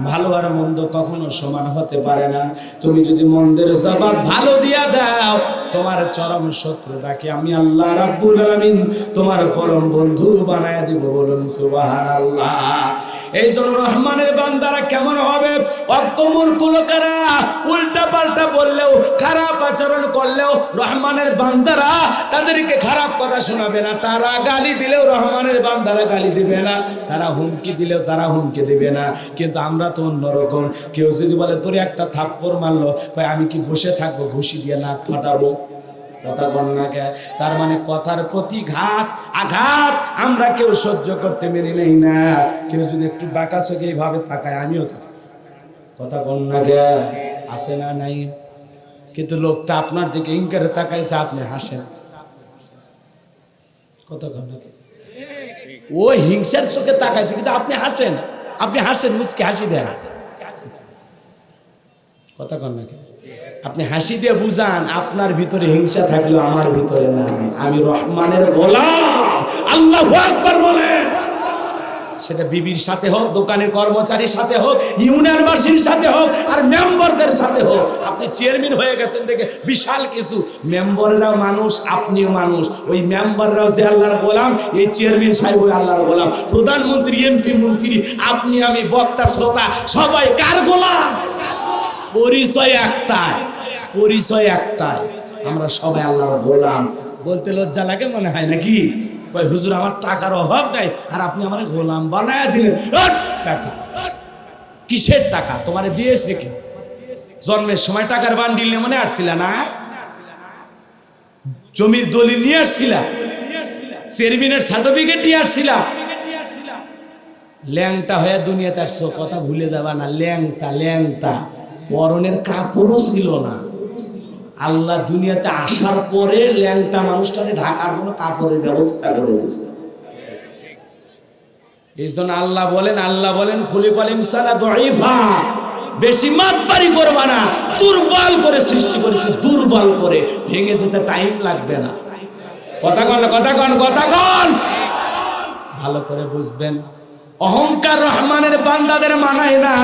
ভালো আর মন্দ কখনো সমান হতে পারে না। তুমি যদি মন্দের জবাব ভালো দিয়া দাও, তোমার চরম শত্রুটাকে আমি আল্লাহ রাব্বুল আলামিন তোমার পরম বন্ধু বানায় দিব। বলুন সুবহানাল্লাহ। এই জন্য রহমানের বান্দারা কেমন হবে? অজ্ঞমূর্খ লোকেরা উল্টা পাল্টা বললেও, খারাপ আচরণ করলেও রহমানের বান্দারা তাদেরকে খারাপ কথা শোনাবে না, তারা গালি দিলেও রহমানের বান্দারা গালি দিবে না, তারা হুমকি দিলেও তারা হুমকি দিবে না। কিন্তু আমরা তো অন্যরকম। কেউ যদি বলে তোর একটা থাপ্পড় মারলো, কয় আমি কি বসে থাকবো, ঘুষি দিয়ে নাক ফাটাবো? কথা কন্যাকে, তার মানে কথার প্রতি আঘাত আমরা কেউ সহ্য করতে মেনে নেই না। কেউ যদি একটু বাঁকা চোখে এইভাবে তাকায়, আমিও থাকি। কথা কন্যাকে, আসে না নাই? কিন্তু লোকটা আপনার দিকে ইনকারে তাকাইছে, আপনি হাসেন। কথা কন্যাকে, ও হিংসার চোখে তাকাইছে, কিন্তু আপনি হাসেন, আপনি হাসেন, মুচকি হাসি দেন। কথা কন্যাকে, আপনি হাসি দিয়ে বুঝান আপনার ভিতরে হিংসা থাকলেও আমার ভিতরে নাই, আমি রহমানের গোলাম। আল্লাহু আকবার বলেন। সেটা বিবির সাথে হোক, দোকানের কর্মচারীর সাথে হোক, ইউনিয়নবাসীর সাথে হোক, আর মেম্বারদের সাথে হোক। আপনি চেয়ারম্যান হয়ে গেছেন দেখে বিশাল কিছু, মেম্বাররাও মানুষ, আপনিও মানুষ। ওই মেম্বাররাও যে আল্লাহর গোলাম, এই চেয়ারম্যান সাহেব ওই আল্লাহর গোলাম, প্রধানমন্ত্রী, এমপি, মন্ত্রী, আপনি, আমি, বক্তা, শ্রোতা, সবাই কার গোলাম? পরিচয় একটাই, পরিচয় একটাই, আমরা সবাই আল্লাহর গোলাম। বলতে লজ্জা লাগে মনে হয় নাকি? হুজুর আমার টাকার অভাব নাই, আর আপনি আমার গোলাম বানায় দিলেন। টাকা কিসের টাকা? তোমারে দিয়েছে কে? জন্মের সময় টাকার বান্ডিল নিয়ে মনে আসছিল না? জমির দলিল নিয়ে আসছিল, চেয়ারম্যানের সার্টিফিকেট নিয়ে আসছিল। ল্যাংটা হয়ে দুনিয়াতে আসছো, কথা ভুলে যাবা না। ল্যাংটা, ল্যাংটা, পরনের কাপড়ও ছিল না। আল্লাহ দুনিয়াতে আসার পরে ল্যাংটা মানুষটাকে ঢাকার জন্য কাপড়ের ব্যবস্থা করে দিয়েছে। এই জন্য আল্লাহ বলেন খুলিকাল ইনসানা দাঈফা, বেশি মাতবাড়ি করবা না, দুর্বল করে সৃষ্টি করেছে, দুর্বল করে, ভেঙে যেতে টাইম লাগবে না। কথা কন, ভালো করে বুঝবেন। অহংকার রহমানের বান্দাদের মানায় না।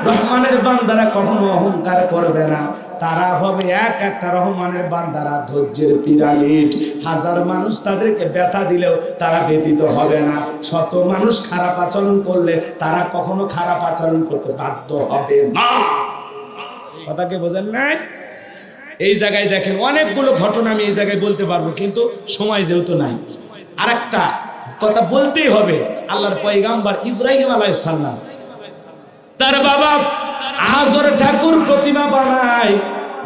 রহমানের বান্দারা কখনো অহংকার করবে না। তারা হবে একটা রহমানের বান্দারা ধৈর্যের পিরামিড। হাজার মানুষ তাদেরকে ব্যথা দিলেও তারা ব্যথিত হবে না। শত মানুষ খারাপ আচরণ করলে তারা কখনো খারাপ আচরণ করতে বাধ্য হবে না। কথাকে বোঝেন নাই? এই জায়গায় দেখেন অনেকগুলো ঘটনা আমি এই জায়গায় বলতে পারবো, কিন্তু সময় যেহেতু নাই। আর একটা কথা বলতেই হবে। আল্লাহর পয়গাম্বর ইব্রাহিম আলাইহিস সালাম, তার বাবা আজর ঠাকুর প্রতিমা বানায়,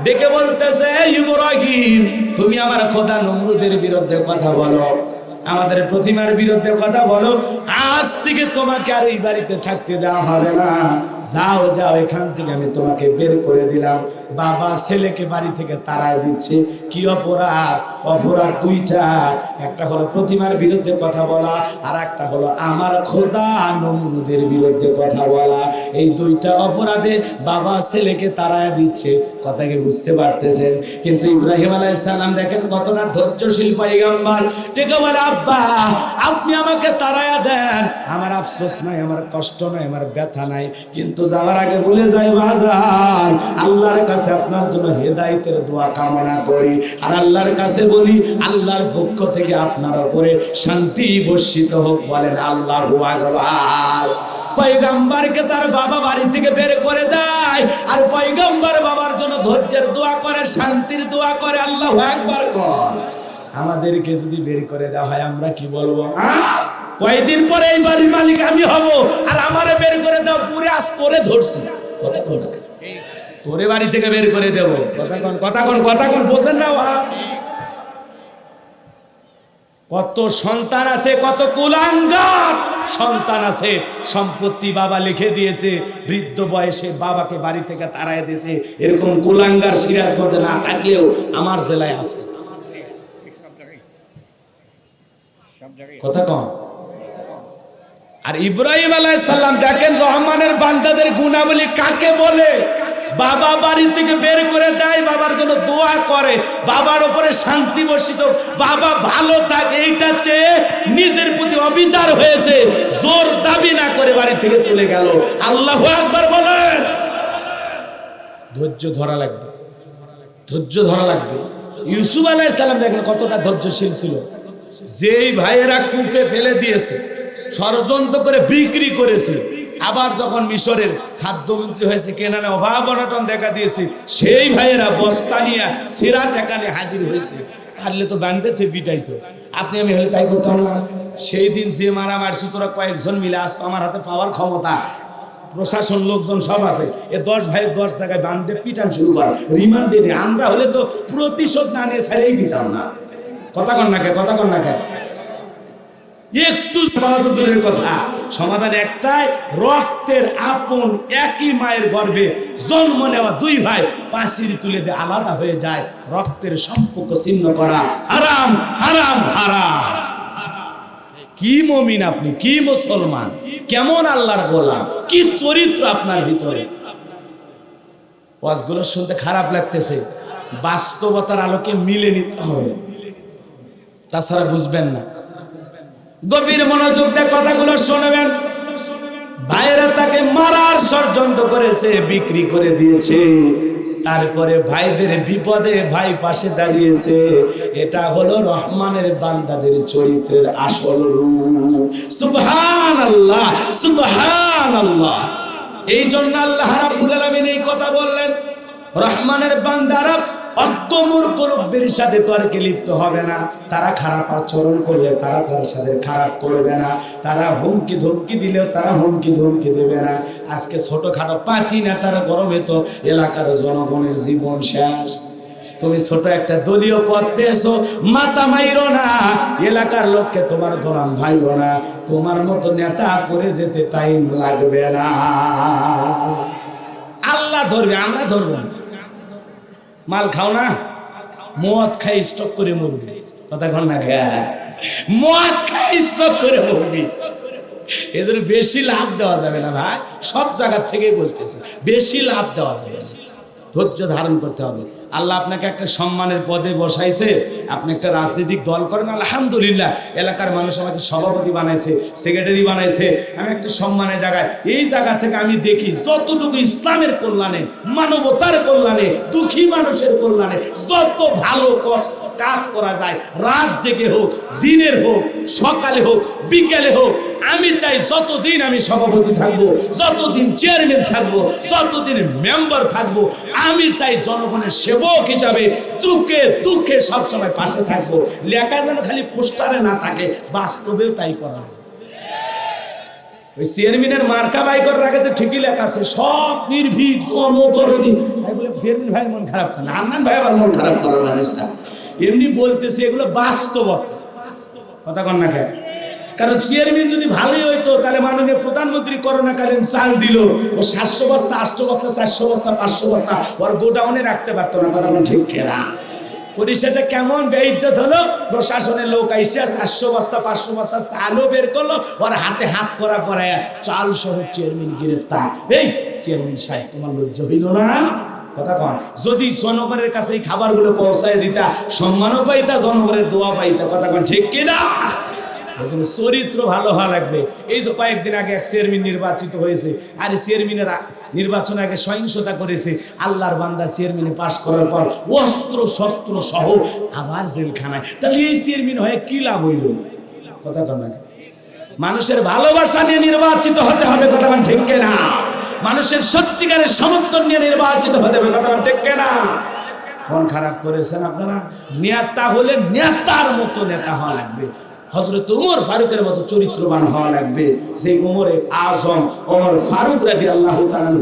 দেখে বলতেছে ইব্রাহিম তুমি আমার খোদা নমরুদের বিরুদ্ধে কথা বলো, আমাদের প্রতিমার বিরুদ্ধে কথা বলো, আজ থেকে তোমাকে আর এই বাড়িতে থাকতে দেওয়া হবে না, যাও যাও এখান থেকে আমি তোমাকে বের করে দিলাম। বাবা ছেলেকে বাড়ি থেকে তাড়ায় দিচ্ছে। কি অপরাধ? অপরাধ দুইটা, একটা হলো প্রতিমার বিরুদ্ধে কথা বলা, আর একটা হলো আমার খোদা নমরুদের বিরুদ্ধে কথা বলা। এই দুইটা অপরাধে বাবা ছেলেকে তাড়ায় দিচ্ছে। কথা কি বুঝতে পারতেছেন? কিন্তু ইব্রাহিম আলাইহিস সালাম দেখেন কতটা ধৈর্যশীল পয়গম্বর। ডেকে বলে আব্বা আপনি আমাকে তাড়ায়া দেন, আমার আফসোস নাই, আমার কষ্ট নাই, আমার ব্যথা নাই, কিন্তু যাওয়ার আগে বলে যাই বাজার আল্লাহর কাছে আপনার জন্য হেদায়েতের দোয়া কামনা করি, আর আল্লাহর কাছে বলি আল্লাহর পক্ষ থেকে আপনার উপরে শান্তি বর্ষিত হোক। বলেন আল্লাহু আকবার। পয়গম্বরকে তার বাবা বাড়ি থেকে বের করে দেয়, আর পয়গম্বর বাবার জন্য ধৈর্যের দোয়া করে, শান্তির দোয়া করে। আল্লাহু আকবার। আমাদেরকে যদি বের করে দেওয়া হয় আমরা কি বলবো? কয়েকদিন পরে এই বাড়ির মালিক আমি হব, আর আমারে বের করে দাও, পুরে আজ তোরে ধরছি, তোরে বাড়ি থেকে বের করে দেব। কথা কোন বোঝেন না? কত সন্তান আছে, কত কুলাঙ্গার সন্তান আছে, সম্পত্তি বাবা লিখে দিয়েছে, বৃদ্ধ বয়সে বাবাকে বাড়ি থেকে তাড়ায় দিয়েছে। এরকম কুলাঙ্গার সিরাজগঞ্জে না থাকলেও আমার জেলায় আছে। কথা কম। আর ইব্রাহিম আলাইহিস সালাম দেখেন রহমানের বান্দাদের গুণাবলী কাকে বলে। বাবা বাড়ি থেকে বের করে দেয়, বাবার জন্য দোয়া করে, বাবার উপরে শান্তি বর্ষিত, বাবা ভালো থাকে, এইটা চেয়ে নিজের প্রতি অবিচার হয়েছে, জোর দাবি না করে বাড়ি থেকে চলে গেল। আল্লাহু আকবার বলেন। ধৈর্য ধরা লাগবে, ধৈর্য ধরা লাগবে। ইউসুফ আলাইহিস সালাম দেখেন কতটা ধৈর্যশীল ছিল। যেই ভাইয়েরা কূপে ফেলে দিয়েছে, ষড়যন্ত্র করে বিক্রি করেছে, আবার যখন মিশরের খাদ্যমন্ত্রী হয়েছে, কেনানে অভাব অনটন দেখা দিয়েছে, সেই ভাইয়েরা বস্তা নিয়ে সিরা টেকানে হাজির হয়েছে। পারলে তো বান্ধে পিটাইতো, আপনি আমি হলে তাই করতাম না? সেই দিন যে মারামারি তোরা কয়েকজন মিলে আসতো, আমার হাতে পাওয়ার ক্ষমতা, প্রশাসন লোকজন সব আছে, এ 10 ভাই 10 জায়গায় বান্ধে পিটান শুরু করা, রিমান্ডে নিয়ে। আমরা হলে তো প্রতিশোধ না নিয়ে ছাড়িয়ে দিতাম না। কথা কন না কে? কথা কন না কে? একটু দূরের কথা, সমাধান একটাই, রক্তের আপন একই মায়ের গর্ভে জন্ম নেওয়া দুই ভাই পাঁচির তুলে দিয়ে আলাদা হয়ে যায়, রক্তের সম্পর্ক ছিন্ন করা হারাম, হারাম, হারাম। কি মুমিন আপনি, কি মুসলমান, কেমন আল্লাহর গোলাম, কি চরিত্র আপনার ভিতরে। ওয়াজগুলো শুনতে খারাপ লাগতেছে, বাস্তবতার আলোকে মিলে নিতে হবে, তাছাড়া বুঝবেন না। গভীর মনোযোগ দিয়ে কথাগুলো শুনবেন। ভাইয়েরা তাকে মারার ষড়যন্ত্র করেছে, বিক্রি করে দিয়েছে, তারপরে ভাইদের বিপদে ভাই পাশে দাঁড়িয়েছে। এটা হলো রহমানের বান্দাদের চরিত্রের আসল রূপ। সুবহানাল্লাহ, সুবহানাল্লাহ। এই জন্য আল্লাহ রাব্বুল আলামিন এই কথা বললেন, রহমানের বান্দারা অত্যমূর্খ লোকদের সাথে তর্কে লিপ্ত হবে না, তারা খারাপ আচরণ করলে তারা তার সাথে খারাপ করবে না, তারা হুমকি ধমকি দিলেও তারা হুমকি ধমকি দেবে না। আজকে ছোটখাটো পার্টি না, তারা গরমে তো এলাকার জনগণের জীবন শেষ। তুমি ছোট একটা দলীয় পদ পেয়েছো, মাথা মাইরো না, এলাকার লোককে তোমার গোলাম ভাইও না, তোমার মতো নেতা পরে যেতে টাইম লাগবে না। আল্লাহ ধরবে, আমরা ধরবো না। মাল খাও না, মদ খাই স্টক করে মরবি। কথা কন না, মদ খাই স্টক করে মরবি। এদের বেশি লাভ দেওয়া যাবে না ভাই, সব জায়গার থেকেই বলতেছে, বেশি লাভ দেওয়া যাবে না। ধৈর্য ধারণ করতে হবে। আল্লাহ আপনাকে একটা সম্মানের পদে বসাইছে, আপনি একটা রাজনৈতিক দল করেন, আলহামদুলিল্লাহ। এলাকার মানুষ আমাকে সভাপতি বানাইছে, সেক্রেটারি বানাইছে, আমি একটা সম্মানের জায়গায়। এই জায়গা থেকে আমি দেখি যতটুকু ইসলামের কল্যাণে, মানবতার কল্যাণে, দুঃখী মানুষের কল্যাণে যত ভালো কাজ করা যায়, রাত জেগে হোক, দিনের হোক, সকালে হোক, বিকেলে হোক, আমি চাই যতদিন আমি সভাপতি থাকবো, যতদিন চেয়ারম্যান থাকবো, যতদিন মেম্বার থাকবো, আমি চাই জনগণের সেবক হিসাবে দুঃখে দুঃখে সবসময় পাশে থাকবো। লেখা যেন খালি পোস্টারে না থাকে, বাস্তবেও তাই করা হবে। ওই চেয়ারম্যানের মার্কা বাই করার আগে তো ঠিকই লেখা আছে সব নির্ভীক জনগণই। তাই বলে চেয়ারম্যান ভাই মন খারাপ করে না, আন্নান ভাই আবার মন খারাপ করার মানুষটা এমনি বলতেছে, এগুলো বাস্তবতা, কথা কন না কেন? কারণ চেয়ারম্যান যদি ভালোই হইতো তাহলে মাননীয় প্রধানমন্ত্রী করোনাকালীন চাল দিল, ও 700 বস্তা 800 বস্তা 400 বস্তা 500 বস্তা ওর গোডাউনে রাখতে পারতো না, কথা বলেন ঠিক কিনা? পরিষেটা কেমন বেইজ্জত হলো, প্রশাসনের লোক আইসে 400 বস্তা 500 বস্তা চালও বের করলো, ওর হাতে হাত করা পরে চাল সহ চেয়ারম্যান গ্রেফতার। এই চেয়ারম্যান সাহেব তোমার লজ্জা হইল না? কথা কন, যদি জনগণের কাছে এই খাবারগুলো পৌঁছায় দিতা, সম্মানও পাইতা, জনগণের দোয়া পাইতা, কথা কন ঠিক কিনা? চরিত্র ভালো হওয়া লাগবে। এই তো কয়েকদিন আগে এক চেয়ারম্যান নির্বাচিত হয়েছে, আর চেয়ারম্যানের নির্বাচন আগে সহিংসতা করেছে, আল্লাহর বান্দা চেয়ারম্যানে পাশ করার পর অস্ত্র শস্ত্র সহ আবার জেলখানায়। তাহলে এই চেয়ারম্যান হয়ে কি লাভ হইল? কথা কন না, মানুষের ভালোবাসা নিয়ে নির্বাচিত হতে হবে, কথা কন ঠিক কিনা? মানুষের সত্যিকারের সমর্থন নিয়ে নির্বাচিত হতে হবে, কথা কন ঠিক কিনা? মন খারাপ করেছেন আপনারা? নেতা হলে নেতার মতো নেতা হওয়া লাগবে, হযরত ওমর ফারুকের মতো চরিত্রবান হওয়া লাগবে। সেই ওমরে আজম ওমর ফারুক রাদিয়াল্লাহু তাআলা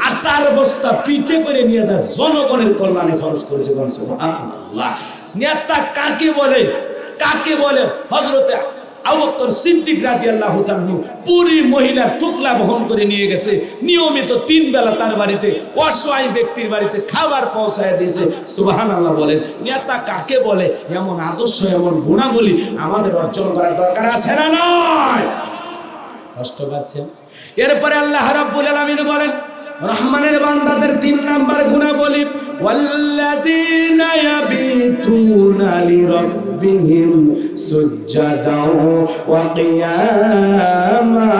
আটার বস্তা পিঠে করে নিয়ে যায় জনগণের কল্যাণে খরচ করেছে। সুবহানাল্লাহ। নেতা কাকে বলে? কাকে বলে? হযরত আবু বকর সিদ্দিক রাদিয়াল্লাহু তাআলা পুরী মহিলার টুকলা বহন করে নিয়ে গেছে, নিয়মিত 3 বেলা তার বাড়িতে অসহায় ব্যক্তির বাড়িতে খাবার পৌঁছায় দিয়েছে। সুবহানাল্লাহ বলেন। নেতা কাকে বলে? এমন আদর্শ এমন গুণাবলী আমাদের অর্জন করার দরকার আছে না নয়? কষ্ট পাচ্ছেন? এরপরে আল্লাহ রাব্বুল আলামিন বলেন রহমানের বান্দাদের 3 নাম্বার গুণাবলী, ওয়াল্লাযীনা ইয়াবিতুনা লিরাব্বিহিম সুজদাও ওয়া কিয়ামা।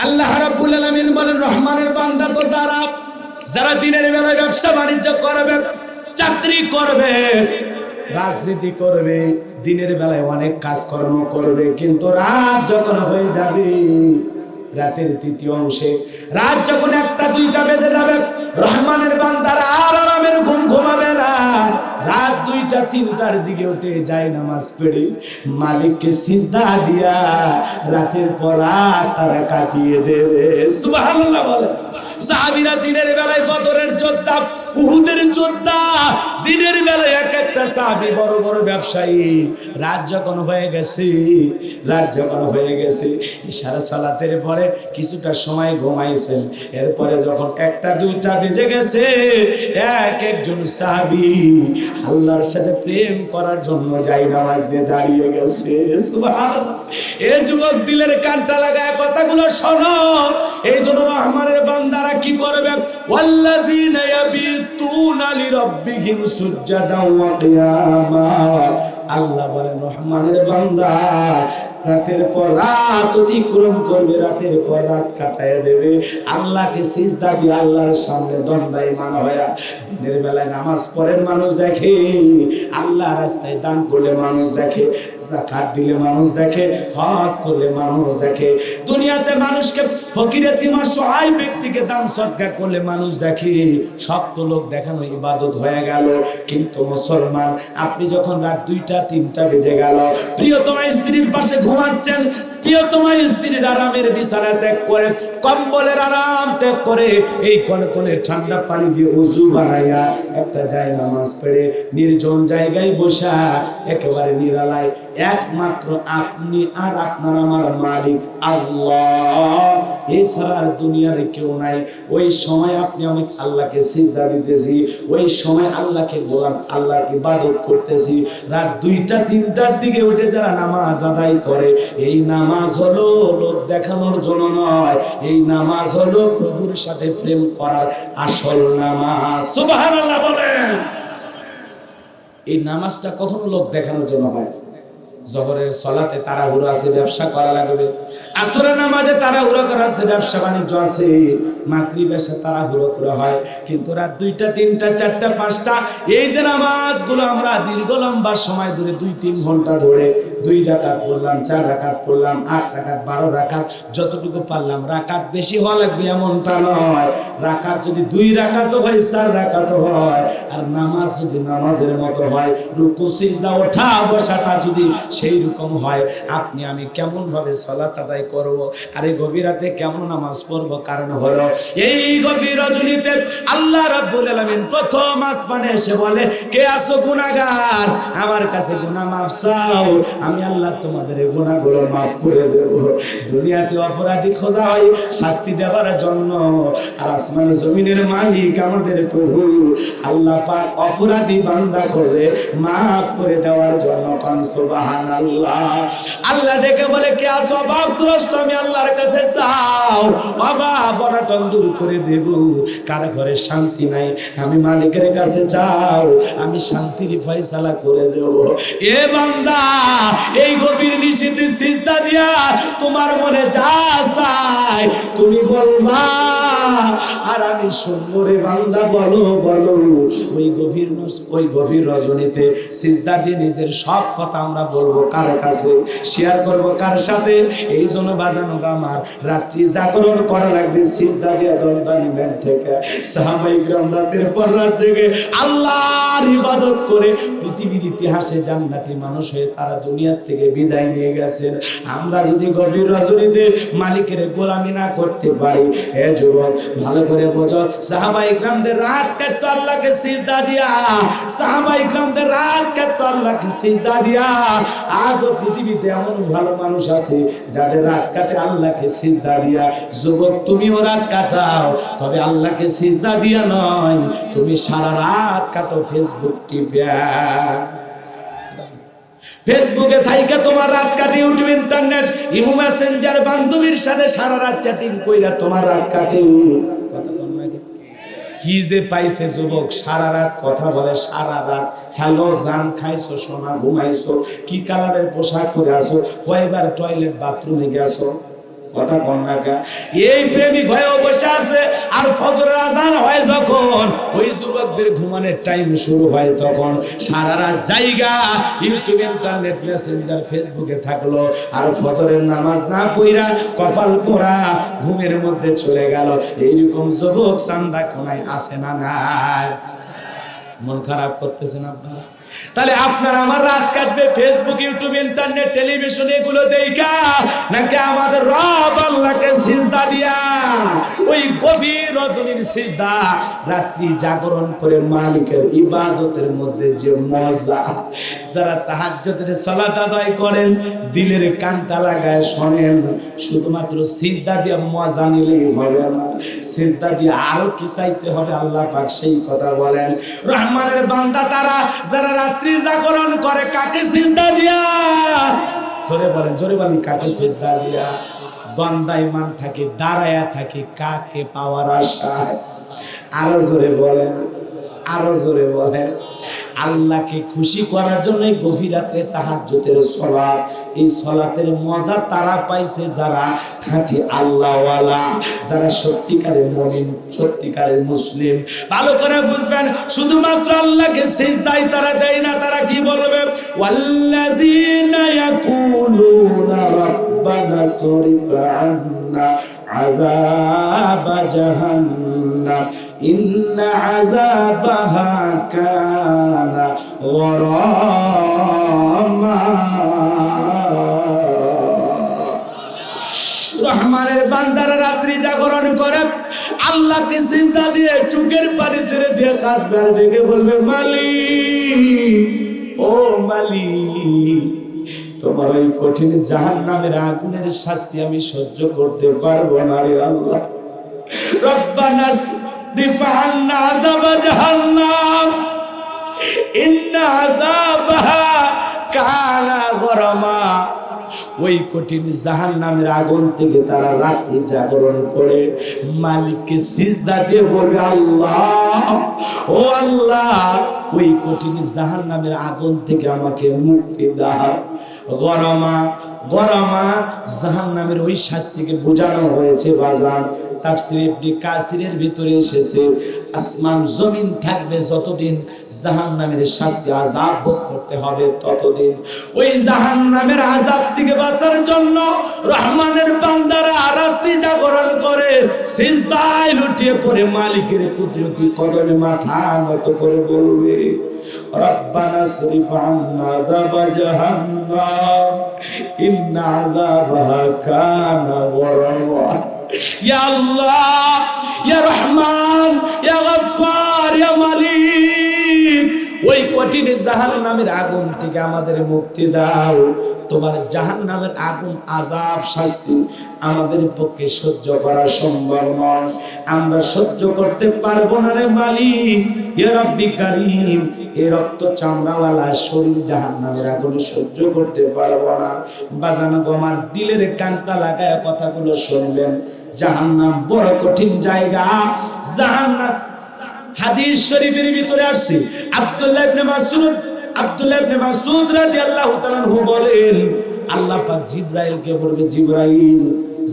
আল্লাহ রাব্বুল আলামিন বলেন রহমানের বান্দা তো তারা যারা দিনের বেলায় ব্যবসা বাণিজ্য করবে, চাকরি করবে, রাজনীতি করবে, দিনের বেলায় অনেক কাজকর্ম করবে, কিন্তু রাত যখন হয়ে যাবে, রাতের 3য় অংশে, রাত যখন 1টা 2টা বেজে যাবে, রহমানের বান্দারা আর আরামের ঘুম ঘুমাবে না। রাত 2টা 3টার দিকে উঠে যায় নামাজ পড়ে মালিককে সিজদা দিয়া রাতের পর রাত তারা কাটিয়ে দেবে। সুবহানাল্লাহ বলে। সাহাবীরা দিনের বেলায় বদরের যোদ্ধা, উহুদের যোদ্ধা, দিনের বেলায় এক একটা সাহাবী বড় বড় ব্যবসায়ী, রাত যখন হয়ে গেছে, ইশারা সালাতের পরে কিছুটা সময় ঘুমাইছেন, এরপরে যখন 1টা 2টা বেজে গেছে, একজন সাহাবী আল্লাহর সাথে প্রেম করার জন্য যাই নামাজ দিয়ে দাঁড়িয়ে গেছে। সুবহানাল্লাহ। এই যুবক দিলের কানটা লাগায় কথাগুলো শোনো। এই জন্য রহমানের বান্দারা কি করবে? ওয়াল্লাযীনা ইয়াবিতুনা লিরাব্বিহিম সুজদাও ওয়া কিয়ামা। আল্লাহ বলেন রহমানের বান্দা রাতের পর রাত অতিক্রম করবে, রাতের পর রাত কাটায় দেবে, আল্লাহকে সিজদা দিয়ে আল্লাহর সামনে দণ্ডায়মান হয়া। দিনের বেলায় নামাজ পড়েন মানুষ দেখে, আল্লাহ রাস্তায় দান করলে মানুষ দেখে, যাকাত দিলে মানুষ দেখে, হজ করলে মানুষ দেখে, দুনিয়াতে মানুষকে ফকির এতিম অসহায় ব্যক্তিকে দান সদকা করলে মানুষ দেখে। সব তো লোক দেখানো ইবাদত হয়ে গেল, কিন্তু মুসলমান আপনি যখন রাত 2টা 3টা বেজে গেল, প্রিয়তমা স্ত্রীর পাশে ঘুমাচ্ছেন, প্রিয়তমা স্ত্রীর আরামের বিছানা ত্যাগ করে, কম্বলের আরাম ত্যাগ করে, এই কনকনে ঠান্ডা পানি দিয়ে ওযু বানাইয়া একটা যায় নামাজ পড়ে নির্জন জায়গায় বসা, একেবারে নিরালায়, একমাত্র আপনি আর আপনার আমার মালিক আল্লাহ, এছাড়া আর দুনিয়ার কেউ নাই। ওই সময় আপনি আমি আল্লাহকে সিজদা দিতেছি, ওই সময় আল্লাহকে গোলাম, আল্লাহর ইবাদত করতেছি। রাত 2টা 3টার দিকে উঠে যারা নামাজ আদায় করে, এই নামাজ হলো লোক দেখানোর জন্য নয়, এই নামাজ হলো প্রভুর সাথে প্রেম করার আসল নামাজ। সুবহানাল্লাহ বলেন। এই নামাজটা কখনো লোক দেখানোর জন্য হয়? জোহরের সালাতে তাড়াহুড়ো আছে, ব্যবসা করা লাগবে, আসরের নামাজে তাড়াহুড়ো করা আছে, ব্যবসা বাণিজ্য আছে, মাগরিব এসে তাড়াহুড়ো করা হয়, কিন্তু রাত 2টা 3টা 4টা 5টা এই যে নামাজগুলো আমরা দীর্ঘ লম্বা সময় ধরে 2-3 ঘন্টা ধরে 2 রাকাত পড়লাম, 4 রাকাত পড়লাম, 8 রাকাত, 12 রাকাত, যতটুকু পারলাম। রাকাত বেশি হওয়া লাগবে এমনটা নয়। রাকাত যদি 2 রাকাতও হয়, 4 রাকাতও হয়, আর নামাজ যদি নামাজের মতো হয়, রুকু সিজদা ওঠা বসাটা যদি সেই রকম হয়, আপনি আমি কেমন ভাবে সালাত আদায় করব, আর এই গভীর রাতে কেমন নামাজ পড়ব? কারণ হলো এই গভীর রজনীতে আল্লাহ রাব্বুল আলামিন প্রথম আসমানে এসে বলে, কে আছো গুনাহগার, আমার কাছে গুনাহ মাফ চাও, আমি আল্লাহ তোমাদের গুনাহগুলো মাফ করে দেব। দুনিয়াতে অপরাধী খোঁজা হয় শাস্তি দেওয়ার জন্য, আর আসমান জমিনের মালিক আমাদের প্রভু আল্লাহ পাক অপরাধী বান্দা খোঁজে মাফ করে দেওয়ার জন্য। কোন সুবহানাল্লাহ। আল্লাহ ডেকে বলে, কে আছো অভাবগ্রস্ত, আমি আল্লাহর কাছে চাও, অভাব অনটন দূর করে দেব। কার ঘরে শান্তি নাই, আমি মালিকের কাছে চাও, আমি শান্তির ফয়সালা করে দেব। এ বান্দা, এই গভীর নিশীথে সিজদা দিয়া তোমার মনে যা চাই তুমি বলবা, আর আমি শুনবো। রে বান্দা, বলো বলো। ওই গভীর রজনীতে সিজদা দিয়ে নিজের সব কথা আমরা বলবো কার কাছে, শেয়ার করবো কার সাথে? এই জন্য বাজানো আমার রাত্রি জাগরণ করা লাগবে সিজদা দিয়ে দণ্ডানিবেন থেকে। সাহাবায়ে কেরাম রাতের পর রাত জেগে আল্লাহর ইবাদত করে পৃথিবীর ইতিহাসে জান্নাতি মানুষ হয়ে তারা দুনিয়া থেকে বিদায় নিয়ে গেছেন। আমরা যদি গভীর রজনীতে মালিকের গোলামি না করতে পারি, হে যুবক ভালো করে বোঝো, সাহাবায়ে কেরামদের রাত কাটতো আল্লাহকে সিজদা দিয়া, সাহাবায়ে কেরামদের রাত কাটতো আল্লাহকে সিজদা দিয়া। আজও পৃথিবীতে এমন ভালো মানুষ আছে যাদের রাত কাটে আল্লাহকে সিজদা দিয়া। যুবক, তুমিও রাত কাটাও, তবে আল্লাহকে সিজদা দিয়া নয়, তুমি সারা রাত কাটো ফেসবুক টিপিয়া। ফেসবুকে থাইকা তোমার রাত কাটে, ইউটিউব, ইন্টারনেট, ইমো, মেসেঞ্জার, বান্ধবীর সাথে সারা রাত চ্যাটিং কইরা তোমার রাত কাটে। কি যে পাইছে যুবক, সারা রাত কথা বলে, সারা রাত হ্যালো জান, খাইছো সোনা, ঘুমাইছো, কি কালারের পোশাক পরে আছো, কয়বার টয়লেট বাথরুমে গেছো, কথা কন না কা। এই প্রেমিক হয়ে বসে আছে, আর ফজরের আজান হয় যখন, ওই যুবকদের ঘুমানোর টাইম শুরু হয় তখন সারা রাত জায়গা ইউটিউব, ইন্টারনেট, মেসেঞ্জার, ফেসবুকে থাকলো, আর ফজরের নামাজ না পড়া কপাল পোড়া ঘুমের মধ্যে চলে গেল। এইরকম যুবক চান্দা কোনায় আছে না নাই? মন খারাপ করতেছেন আপনারা? তাহলে আপনার আমার রাত কাটবে ফেসবুক, ইউটিউব, ইন্টারনেট, টেলিভিশন এগুলো দেখা, নাকি আমাদের রব আল্লাহকে সিজদা দিয়া? ওই গভীর রজনীর সিজদা, রাত্রি জাগরণ করে মালিকের ইবাদতের মধ্যে যে মজা। যারা তাহাজ্জুদের সালাত আদায় করেন, দিলের কানটা লাগায় শোনেন, শুধুমাত্র সিজদা দিয়ে মজা নিলেই হবে না, সিজদা দিয়ে আরো কি চাইতে হবে আল্লাহ পাক সেই কথা বলেন। রহমানের বান্দা তারা যারা রাত্রি জাগরণ করে, কাকে সিজদা দিয়া? জোরে বলেন, জোরে বলেন, কাকে সিজদা দিয়া? দণ্ডায়মান থাকে, দাঁড়ায়া থাকে, কাকে পাওয়ার আশায়? আরো জোরে বলেন, আরো জোরে বলেন। আল্লাহকে খুশি করার জন্য গভীর রাতে তাহাজ্জুদের সালাত, এই সালাতের মজা তারা পাইছে যারা খাঁটি আল্লাহওয়ালা, যারা সত্যিকারের মুমিন, সত্যিকারের মুসলিম। ভালো করে বুঝবেন, শুধুমাত্র আল্লাহকে সিজদাই তারা দেয় না, তারা কি বলবে? ওয়াল্লাযীনা ইয়াকুলুনা রাব্বানা সরিফ আন্না আযাবা জাহান্নাম ইন্না আযাবাহা কানা গরামা। রহমানের বান্দারা রাত্রি জাগরণ করে, আল্লাহকে চিন্তা দিয়ে চোখের পানি ছেড়ে দিয়ে কাঁদবে, আর ডেকে বলবে, মালিক, ও মালিক, তোমার ওই কঠিন জাহান্নামের আগুনের শাস্তি আমি সহ্য করতে পারবো না রে আল্লাহ। রব্বানা সরিফ আন্না আযাবা জাহান্নাম ইন্না আযাবাহা কানা গরামা। ওই কঠিন জাহান্নামের আগুন থেকে তারা রাত্রি জাগরণ করে মালিককে সিজদা দিয়ে বলবে, আল্লাহ, ও আল্লাহ, ওই কঠিন জাহান্নামের আগুন থেকে আমাকে মুক্তি দাও। গরমা, গরমা জাহান্নামের ওই শাস্তিকে বোঝানো হয়েছে বাজান। তাফসীর ইবনে কাসিরের ভিতরে এসেছে, আসমান জমিন থাকবে যতদিন জাহান্নামের শাস্তি আযাব ভোগ করতে হবে ততদিন। ওই জাহান্নামের আযাব থেকে বাঁচার জন্য রহমানের বান্দারা রাত্রি জাগরণ করে সিজদায় লুটিয়ে পড়ে মালিকের কুদরতি কদমে মাথা নত করে বলবে, রব্বানা সরিফ আন্না আযাবা জাহান্নাম ইন্না আযাবাহা কানা গরামা। ইয়া আল্লাহ, ইয়া রহমান, ইয়া গফফার, ইয়া মালিক, ওই কঠিন জাহান্নামের আগুন থেকে আমাদের মুক্তি দাও। তোমার জাহান্নামের আগুন আযাব শাস্তি আমাদের পক্ষে সহ্য করা সম্ভব নয়, আমরা সহ্য করতে পারবো না রে মালিক। ইয়া রাব্বি কারীম, এই রক্ত চামড়াওয়ালা শরীর জাহান্নামের আগুন সহ্য করতে পারবো না। বাজানো গো, আমার দিলের কানটা লাগায় কথাগুলো শুনবেন। জাহান্নাম বড় কঠিন জায়গা। জাহান্নাম হাদিস শরীফের ভিতরে আসছে, আব্দুল্লাহ ইবনে মাসউদ রাদিয়াল্লাহু তাআলা আনহু বলেন, আল্লাহ পাক জিবরাইলকে বলবে, জিবরাইল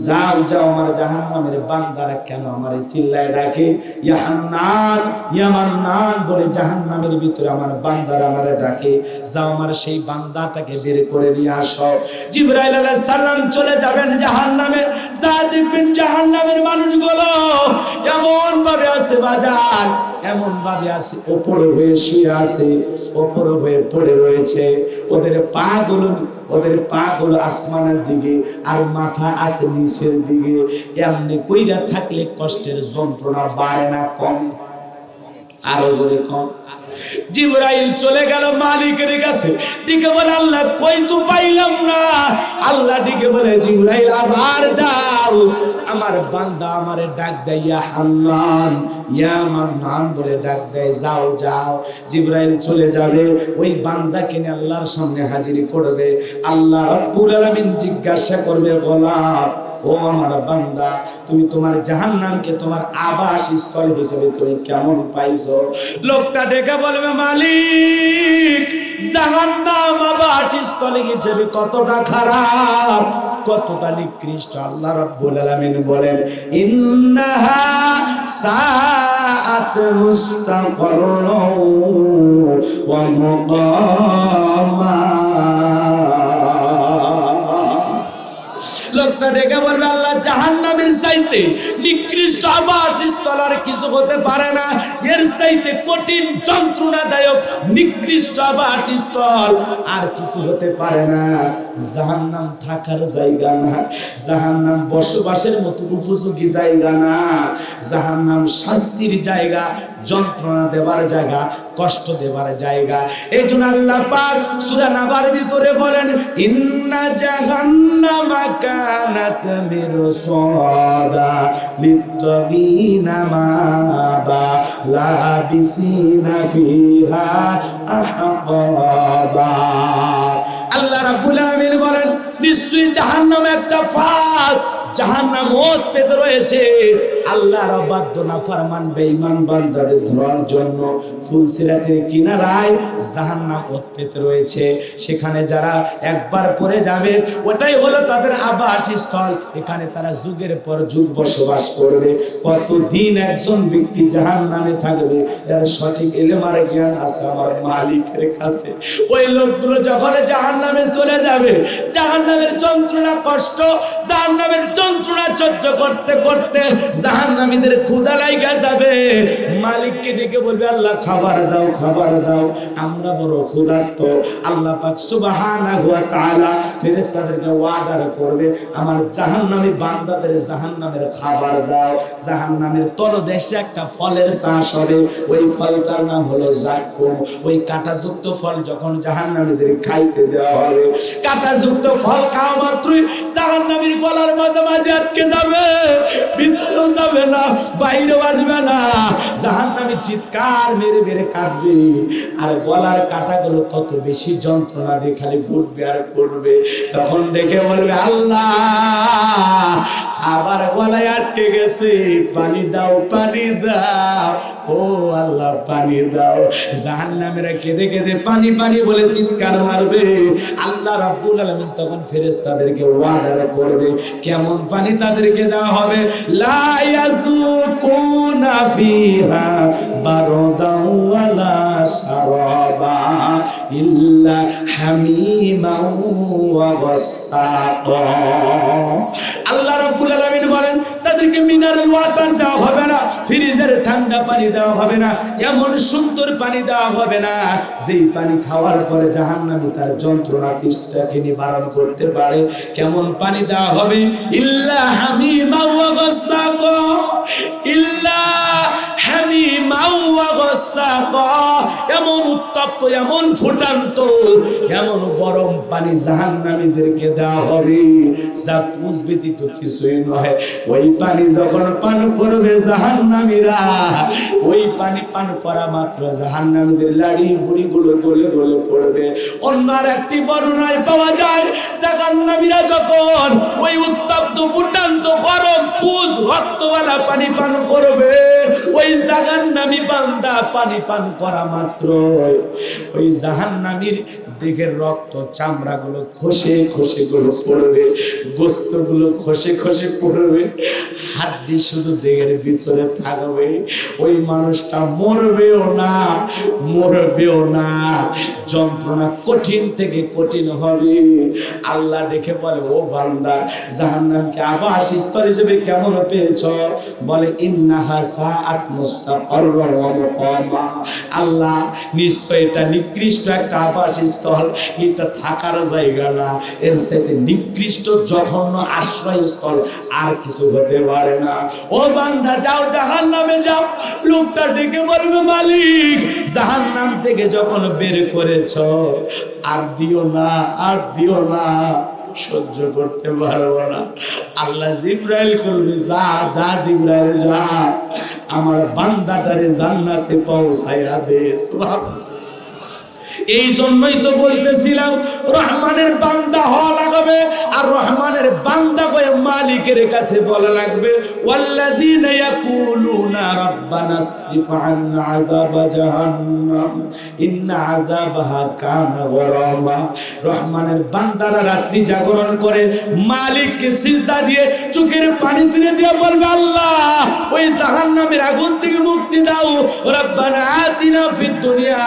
যাও যাও, আমার জাহান্নামের বান্দারা কেন আমারে চিল্লায় ডাকে, ইয়া হান্নান ইয়া মান্নান বলে জাহান্নামের ভিতরে আমার বান্দারা আমারে ডাকে, যাও আমার সেই বান্দাটাকে বের করে নিয়ে আসো। জিবরাইল আলাইহিস সালাম চলে যাবেন জাহান্নামে, যা দেখবেন জাহান্নামের মানুষগুলো এমন ভাবে আছে বাজার, এমন ভাবে আছে উপরে হয়ে শুয়ে আছে, উপরে হয়ে পড়ে রয়েছে, ওদের পা গুলো আসমানের দিকে আর মাথা আছে নিচের দিকে। এমনি কইরা থাকলে কষ্টের যন্ত্রণা বাড়ে না কম, আরো জোরে কম। জিবরাইল চলে গেল মালিকের কাছে, ডেকে বলে, আল্লাহ কই তো পাইলাম না। আল্লাহ ডেকে বলে, জিবরাইল আবার যাও, আমার বান্দা আমারে ডাক দেয়, ইয়া হান্নান ইয়া মান্নান বলে ডাক দেয়, যাও যাও। জিবরাইল চলে যাবে, ওই বান্দাকে নিয়ে আল্লাহর সামনে হাজির করবে। আল্লাহ রাব্বুল আলামিন জিজ্ঞাসা করবে, গোলাম ও আমার বান্দা, তুমি তোমার জাহান্নামকে তোমার আবাস স্থল হিসেবে তুমি কেমন পাইছো? লোকটা ডেকে বলবে, মালিক জাহান্নাম আবাস স্থল হিসেবে কতটা খারাপ, কতটা নিকৃষ্ট। আল্লাহ রাব্বুল আলামিন বলেন, ইন্নাহা সাআত মুস্তাকাররাও ওয়া মুকামা। লোকটা ডেকে বলবে, আল্লাহ জাহান্নামের চাইতে নিকৃষ্ট আবাসস্থল আর কিছু হতে পারে না, এর চাইতে কঠিন যন্ত্রণাদায়ক নিকৃষ্ট আবাসস্থল আর কিছু হতে পারে না। জাহান্নাম থাকার জায়গা না, জাহান্নাম বসবাসের মতো উপযোগী জায়গা না, জাহান্নাম শাস্তির জায়গা, যন্ত্রণা দেবার জায়গা, কষ্ট দেবার জায়গা। এই জন্য আল্লাহ পাক সূরা নাবার ভিতরে বলেন, ইন্না জাহান্নামা কানাত মিরসাদা লিত্তাগিনা মাবা লাবিসিনা ফিহা আহকাবা। আল্লাহ রাব্বুল আলামিন বলেন, নিশ্চয়ই জাহান্নাম একটা ফাঁদ, জাহান্নাম ওত পেতে রয়েছে আল্লাহর অবাধ্য নাফরমান বেঈমান বান্দাদের ধরার জন্য। ফুলসিরাতের কিনারায় জাহান্নাম ওত পেতে রয়েছে, সেখানে যারা একবার পড়ে যাবে ওটাই হলো তাদের আবাসস্থল, এখানে তারা যুগের পর যুগ বসবাস করবে। কতদিন একজন ব্যক্তি জাহান্নামে থাকবে এর সঠিক ইলম আর জ্ঞান আছে আমার মালিকের কাছে। ওই লোকগুলো যখন জাহান্নামে চলে যাবে, জাহান্নামের যন্ত্রণা কষ্ট, জাহান্নামের যন্ত্রণা সহ্য করতে করতে জাহান্নামীদের ক্ষুধা লাগা যাবে। মালিককে ডেকে বলবে, আল্লাহ খাবার দাও, খাবার দাও, আমরা বড় ক্ষুধার্ত। আল্লাহ পাক সুবহানাহু ওয়া তাআলা ফেরেশতাদেরকে ওয়াদা করবে, আমার জাহান্নামী বান্দাদের জাহান্নামের খাবার দাও। জাহান্নামের তলদেশে একটা ফলের চাষ হবে, ওই ফলটার নাম হলো যাকুম। ওই কাঁটাযুক্ত ফল যখন জাহান্নামীদের খাইতে দেওয়া হবে, কাঁটাযুক্ত ফল খাওয়া মাত্রই জাহান্নামীর গলার মাঝে মাঝে আটকে যাবে, ভিতরেও যাবে না, বাইরেও আসবে না। জাহান্নামী চিৎকার মেরে মেরে কাঁদবে, আর গলার কাঁটাগুলো তত বেশি যন্ত্রণা দিয়ে খালি ফুটবে আর ফুটবে। তখন দেখে বলবে, আল্লাহ আবার গলায় আটকে গেছে, পানি দাও পানি দাও, ও আল্লাহ পানি দাও। জাহান্নামীরা কেঁদে কেঁদে পানি পানি বলে চিৎকার মারবে। আল্লাহ রাব্বুল আলামিন তখন ফেরেশতাদেরকে ওয়াদা করবে কেমন পানি তাদেরকে দেওয়া হবে, লা ইয়াযুকুনা ফিহা বারদাও ওয়ালা শারাবা ইল্লা হামিমাও ওয়া গাসসাকা। আল্লাহ রাব্বুল আলামিন বলেন তাদেরকে মিনারেল ওয়াটার দেওয়া হবে না, ফ্রিজের ঠান্ডা পানি দেওয়া হবে না, এমন সুন্দর পানি দেওয়া হবে না যেই পানি খাওয়ার পরে জাহান্নামী তার যন্ত্রণা তৃষ্ণাকে নিবারণ করতে পারে। কেমন পানি দেওয়া হবে, ইল্লা হামিমা ওয়া গাসসাকা, ইল্লা হামিমা ওয়া গাসসাকা, এমন উত্তপ্ত, এমন ফুটান্ত, এমন গরম পানি জাহান্নামীদেরকে দেওয়া হবে যা পুষ ব্যতীত কিছুই নয়। ওই পানি যখন পান করবে জাহান্নামীরা, ওই পানি পান করা মাত্র জাহান্নামীদের লাড়ি ভুড়ি গুলো গলে গলে পড়বে। অন্য একটি বর্ণনায় পাওয়া যায় জাহান্নামীরা যখন ওই উত্তপ্ত ফুটান্ত গরম পুষ রক্তওয়ালা পানি পান করবে, ওই জাহান্নামী বান্দা পানি পান করা মাত্র ওই জাহান্নামীর দেহের রক্ত চামড়া গুলো খসে খসে গুলো পড়বে, গোস্ত গুলো খসে খসে পড়বে, হাড্ডি শুধু দেহের ভিতরে থাকবে। ওই মানুষটা মরবেও না, মরবেও না, যন্ত্রণা কঠিন থেকে কঠিন হবে। আল্লাহ দেখে বলে, ও বান্দা জাহান্নামকে আবাস স্থল হিসেবে কেমন পেয়েছ? বলে ইন্নাহা সাআত মুস্তাকাররান ওয়া মুকামা। আল্লাহ নিশ্চয় এটা নিকৃষ্ট একটা আবাস স্থল, এটা থাকার জায়গা না, এর সাথে নিকৃষ্ট জঘন্য আশ্রয়স্থল আর কিছু হতে পারে না। ও বান্দা যাও জাহান্নামে যাও। লোকটা ডেকে বলবে, মালিক জাহান্নাম থেকে যখন বের করেছ আর দিও না, আর দিও না, সহ্য করতে পারবো না। আল্লাহ জিবরাইল করবে, যা যা জিবরাইল যা, আমার বান্দাটারে জান্নাতে পৌঁছাইয়া দে। সুবহানাল্লাহ। এই জন্যই তো বলতেছিলাম রহমানের বান্দা হওয়া লাগবে, আর রহমানের বান্দা হয়ে মালিকের কাছে বলা লাগবে, ওয়াল্লাযীনা ইয়াকুলুনা রাব্বানা আসরিফ আন্না আযাবা জাহান্নাম ইন্না আযাবাহা কানা গরামা। রহমানের বান্দারা রাত্রি জাগরণ করে মালিককে সিজদা দিয়ে চোখের পানি ছেড়ে দিয়ে বলবে, আল্লাহ ওই জাহান্নামের আগুন থেকে মুক্তি দাও। রব্বানা আতিনা ফিদ দুনিয়া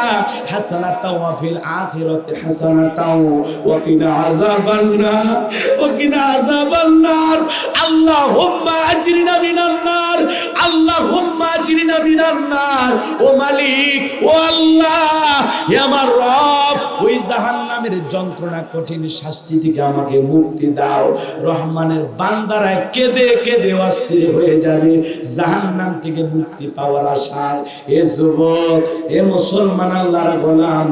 হাসানাতাও ওয়া ফিল আখিরাতি হাসানাতাও ওয়া কিনা আযাবান নার, ওয়া কিনা আযাবান নার। আল্লাহুম্মা আজরিনা মিনান নার, আল্লাহুম্মা আজরিনা মিনান নার। ও মালিক, ও আল্লাহ, হে আমার রব, ওই জাহান্নামের যন্ত্রণা কঠিন শাস্তি থেকে আমাকে মুক্তি দাও। রহমানের বান্দারা কেঁদে কেঁদে অস্থির হয়ে যাবে জাহান্নাম থেকে মুক্তি পাওয়ার আশায়। এ যুবক, এ মুসলমান আল্লাহর গোলাম,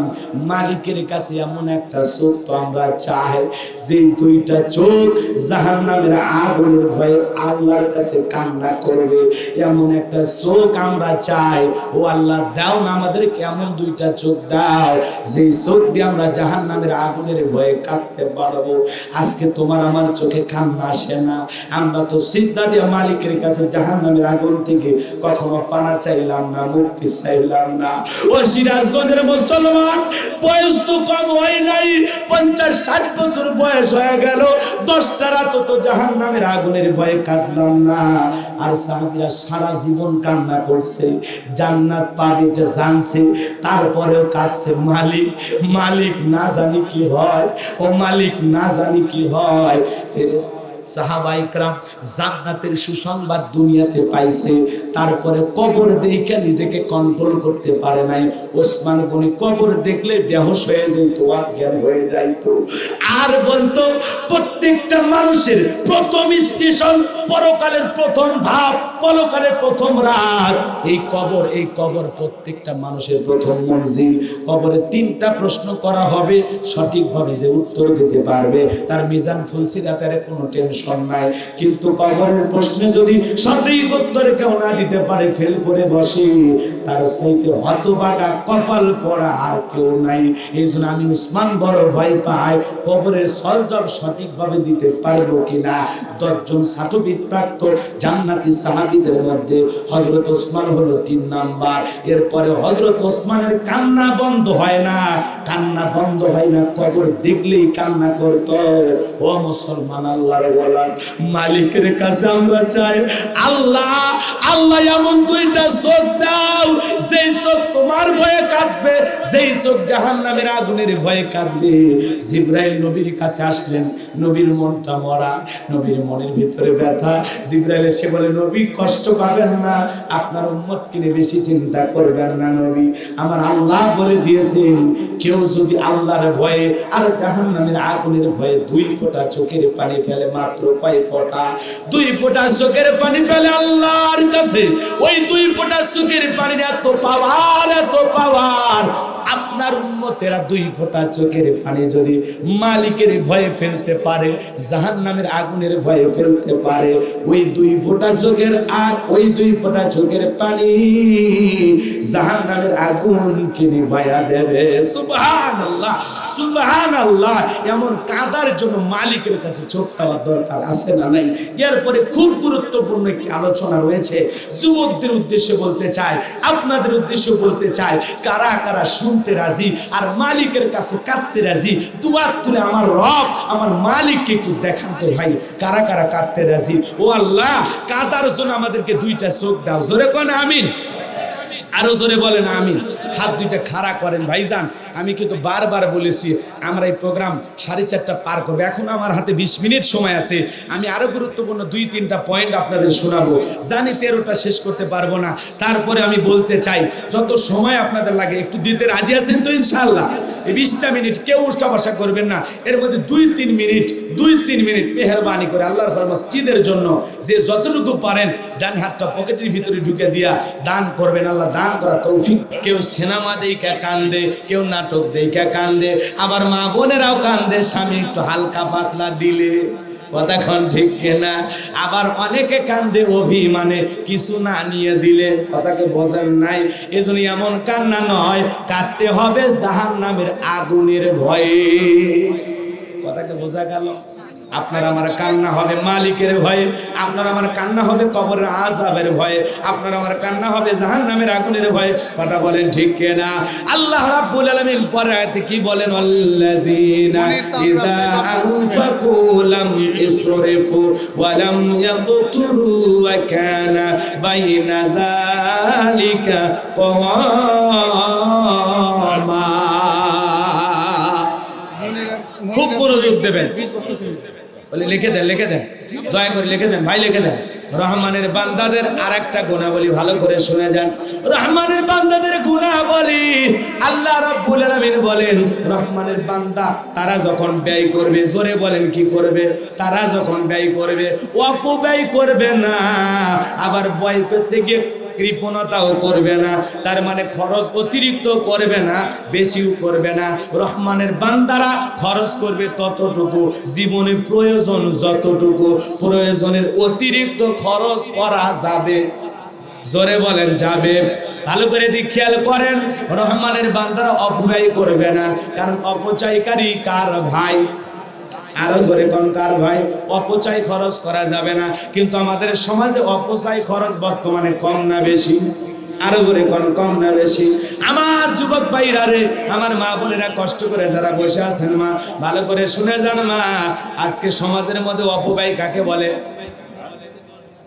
মালিকের কাছে এমন একটা চোখ তো আমরা চাই যে দুইটা চোখ জাহান্নামের আগুনের ভয়ে আল্লাহর কাছে কান্না করবে। এমন একটা চোখ আমরা চাই। ও আল্লাহ, দাও না আমাদেরকে এমন দুইটা চোখ দাও যে চোখ দিয়ে আমরা জাহান্নামের আগুনের ভয়ে কাঁদতে পারবো। আজকে তোমার আমার চোখে কান্না আসে না, আমরা তো সিজদা দিয়ে মালিকের কাছে জাহান্নামের আগুন থেকে কখনো পানা চাইলাম না, মুক্তি চাইলাম না। ও সিরাজগঞ্জের মুসলমান, বয়স তো কম হয় নাই, 50-60 বছর বয়স হয়ে গেল, 10টা রাত তো জাহান্নামের আগুনের ভয়ে কাঁদলাম না। আর সাহাবীরা সারা জীবন কান্না করছে, জান্নাত পাবে এটা জানছে, তারপরেও কাঁদছে। মালিক, মালিক না জানি কি হয়, ও মালিক না জানি কি হয়। সাহাবায়ে কেরাম জান্নাতের সুসংবাদ দুনিয়াতে পাইছে, তারপরে কবর দেখে নিজেকে কন্ট্রোল করতে পারে নাই। ওসমান গনি কবর দেখলে বেহুশ হয়ে যেত, অজ্ঞান হয়ে যাইতো, আর বলতো প্রত্যেকটা মানুষের প্রথম স্টেশন, পরকালের প্রথম ধাপ, পরকালের প্রথম রাত এই কবর। এই কবর প্রত্যেকটা মানুষের প্রথম মঞ্জিল। কবরে 3টা প্রশ্ন করা হবে, সঠিকভাবে যে উত্তর দিতে পারবে তার মিজান ফুলসিরাতের কোনো টেনশন নাই। কিন্তু কবরের প্রশ্নে যদি সঠিক উত্তর কেউ না দিতে পারে, ফেল করে বসে, তার চাইতে হতভাগা কপাল পড়া আর কেউ নাই। এই জন্য আমি উসমান বড় ভয় পাই, কবরের সলজব সঠিক সঠিকভাবে দিতে পারবো কিনা। 10 জন সার্টিফিকেট প্রাপ্ত জান্নাতি সাহাবীদের মধ্যে হযরত ওসমান হলো 3 নাম্বার। এরপরে হযরত ওসমানের কান্না বন্ধ হয় না, কান্না বন্ধ হয় না, কবর দেখলেই কান্না করত। ও মুসলমান, আল্লাহর গোলাম, মালিকের কাছে আমরা চাই, আল্লাহ আল্লাহ এমন দুইটা চোখ দাও যেই চোখ তোমার ভয়ে কাঁদবে, যেই চোখ জাহান্নামের আগুনের ভয়ে কাঁদবে। জিবরাইল নবীর কাছে আসলেন, নবীর মনটা মরা, নবীর মনের ভিতরে ব্যথা। জিবরাইল এসে বলে, নবী কষ্ট পাবেন না, আপনার উম্মতকে নিয়ে বেশি চিন্তা করবেন না নবী। আমার আল্লাহ বলে দিয়েছেন, কেউ যদি আল্লাহর ভয়ে আর জাহান্নামের আগুনের ভয়ে 2 ফোঁটা চোখের পানি ফেলে, মাত্র কয় ফোঁটা? 2 ফোঁটা চোখের পানি ফেলে আল্লাহর কাছে, ওই 2 ফোঁটা চোখের পানির এত পাওয়ার, এত পাওয়ার। আপনার উম্মতেরা 2 ফোঁটা চোখের পানি যদি মালিকের ভয়ে ফেলতে পারে, জাহান্নামের আগুনের ভয়ে ফেলতে পারে, ওই 2 ফোঁটা চোখের ওই 2 ফোঁটা চোখের পানি জাহান্নামের আগুনকে নিভাইয়া দেবে। সুবহানাল্লাহ, সুবহানাল্লাহ। এমন কাঁদার জন্য মালিকের কাছে চোখ চাওয়ার দরকার আছে না নাই? এরপরে খুব গুরুত্বপূর্ণ একটি আলোচনা রয়েছে, যুবকদের উদ্দেশ্যে বলতে চাই, আপনাদের উদ্দেশ্যে বলতে চাই, কারা কারা শুনতে রাজি আর মালিকের কাছে কাঁদতে রাজি? দুয়ার তুলে আমার রব, আমার মালিককে একটু দেখান তো ভাই, কারা কারা কাঁদতে রাজি? ও আল্লাহ, কাঁদার জন্য আমাদেরকে 2টা চোখ দাও। জোরে কোন আমিন, আরো জোরে বলেন আমিন। হাত 2টা খাড়া করেন ভাইজান। আমি কিন্তু বারবার বলেছি, আমরা এই প্রোগ্রাম 4:30 পার করবো, এখন আমার হাতে 20 মিনিট সময় আছে। আমি আরো গুরুত্বপূর্ণ 2-3টা পয়েন্ট আপনাদের শোনাবো। জানি 13টা শেষ করতে পারবো না, তারপরে আমি বলতে চাই, যত সময় আপনাদের লাগে একটু দিতে রাজি আছেন তো ইনশাআল্লাহ? এই 20টা মিনিট কেউ উষ্টা ভাষা করবেন না, এর মধ্যে 2-3 মিনিট মেহেরবানি করে আল্লাহর মসজিদের জন্য যে যতটুকু পারেন ডান হাতটা পকেটের ভিতরে ঢুকে দিয়া দান করবেন। আল্লাহ দান করা তৌফিক। কেউ সিনেমা দেখে কান্দে, কেউ নাটক দেখে কান্দে, আবার মা বোনেরাও কান্দে স্বামী একটু হালকা পাতলা দিলে, কথাক্ষণ ঠিক কিনা? আবার অনেকে কান্দে অভিমানে কিছু না নিয়ে দিলে, কথাকে বোঝেন নাই? এজন্য এমন কান্না নয়, কাঁদতে হবে জাহান্নামের আগুনের ভয়ে। কথাকে বোঝা গেল? আপনার আমার কান্না হবে মালিকের ভয়ে, আপনার আমার কান্না হবে কবরের আযাবের ভয়ে, আপনার আমার কান্না হবে জাহান্নামের আগুনের ভয়ে। কথা বলেন ঠিক কিনা? আল্লাহ রাব্বুল আলামিন পরের আয়াতে কি বলেন? আল্লাযীনা ইযা আনফাকু লাম ইসরিফু ওয়া লাম ইয়াকতুরু ওয়া কানা বাইনা যালিকা কাওয়ামা। খুব মনোযোগ দেবেন, বলে লিখে দেন, লিখে দেন, দয়া করে লিখে দেন ভাই, লিখে দেন। রহমানের বান্দাদের আরেকটা গুণাবলী ভালো করে শুনে যান। রহমানের বান্দাদের গুণাবলী আল্লাহ রাব্বুল আলামিন বলেন, রহমানের বান্দা তারা যখন ব্যয় করবে, জোরে বলেন কি করবে? তারা যখন ব্যয় করবে, অপব্যয় করবে না, আবার ব্যয় করতে গিয়ে কৃপণতাও করবে না, তার মানে খরচ অতিরিক্ত করবে না, বেশিও করবে না। রহমানের বান্দারা খরচ করবে ততটুকু, জীবনে প্রয়োজন যতটুকু, প্রয়োজনের অতিরিক্ত খরচ করা যাবে। জোরে বলেন যাবে। ভালো করে দিক খেয়াল করেন, রহমানের বান্দারা অপব্যয় করবে না, কারণ অপচয়কারী কার ভাই? আরো জোরে কোন কার ভাই? অপচয় খরচ করা যাবে না। কিন্তু আমাদের সমাজে অপচয় খরচ বর্তমানে কম না বেশি? আরো জোরে কোন কম না বেশি? আমার যুবক ভাইরা রে, আমার মা বোনেরা কষ্ট করে যারা বসে আছেন, মা ভালো করে শুনে যান, মা আজকে সমাজের মধ্যে অপব্যয় কাকে বলে?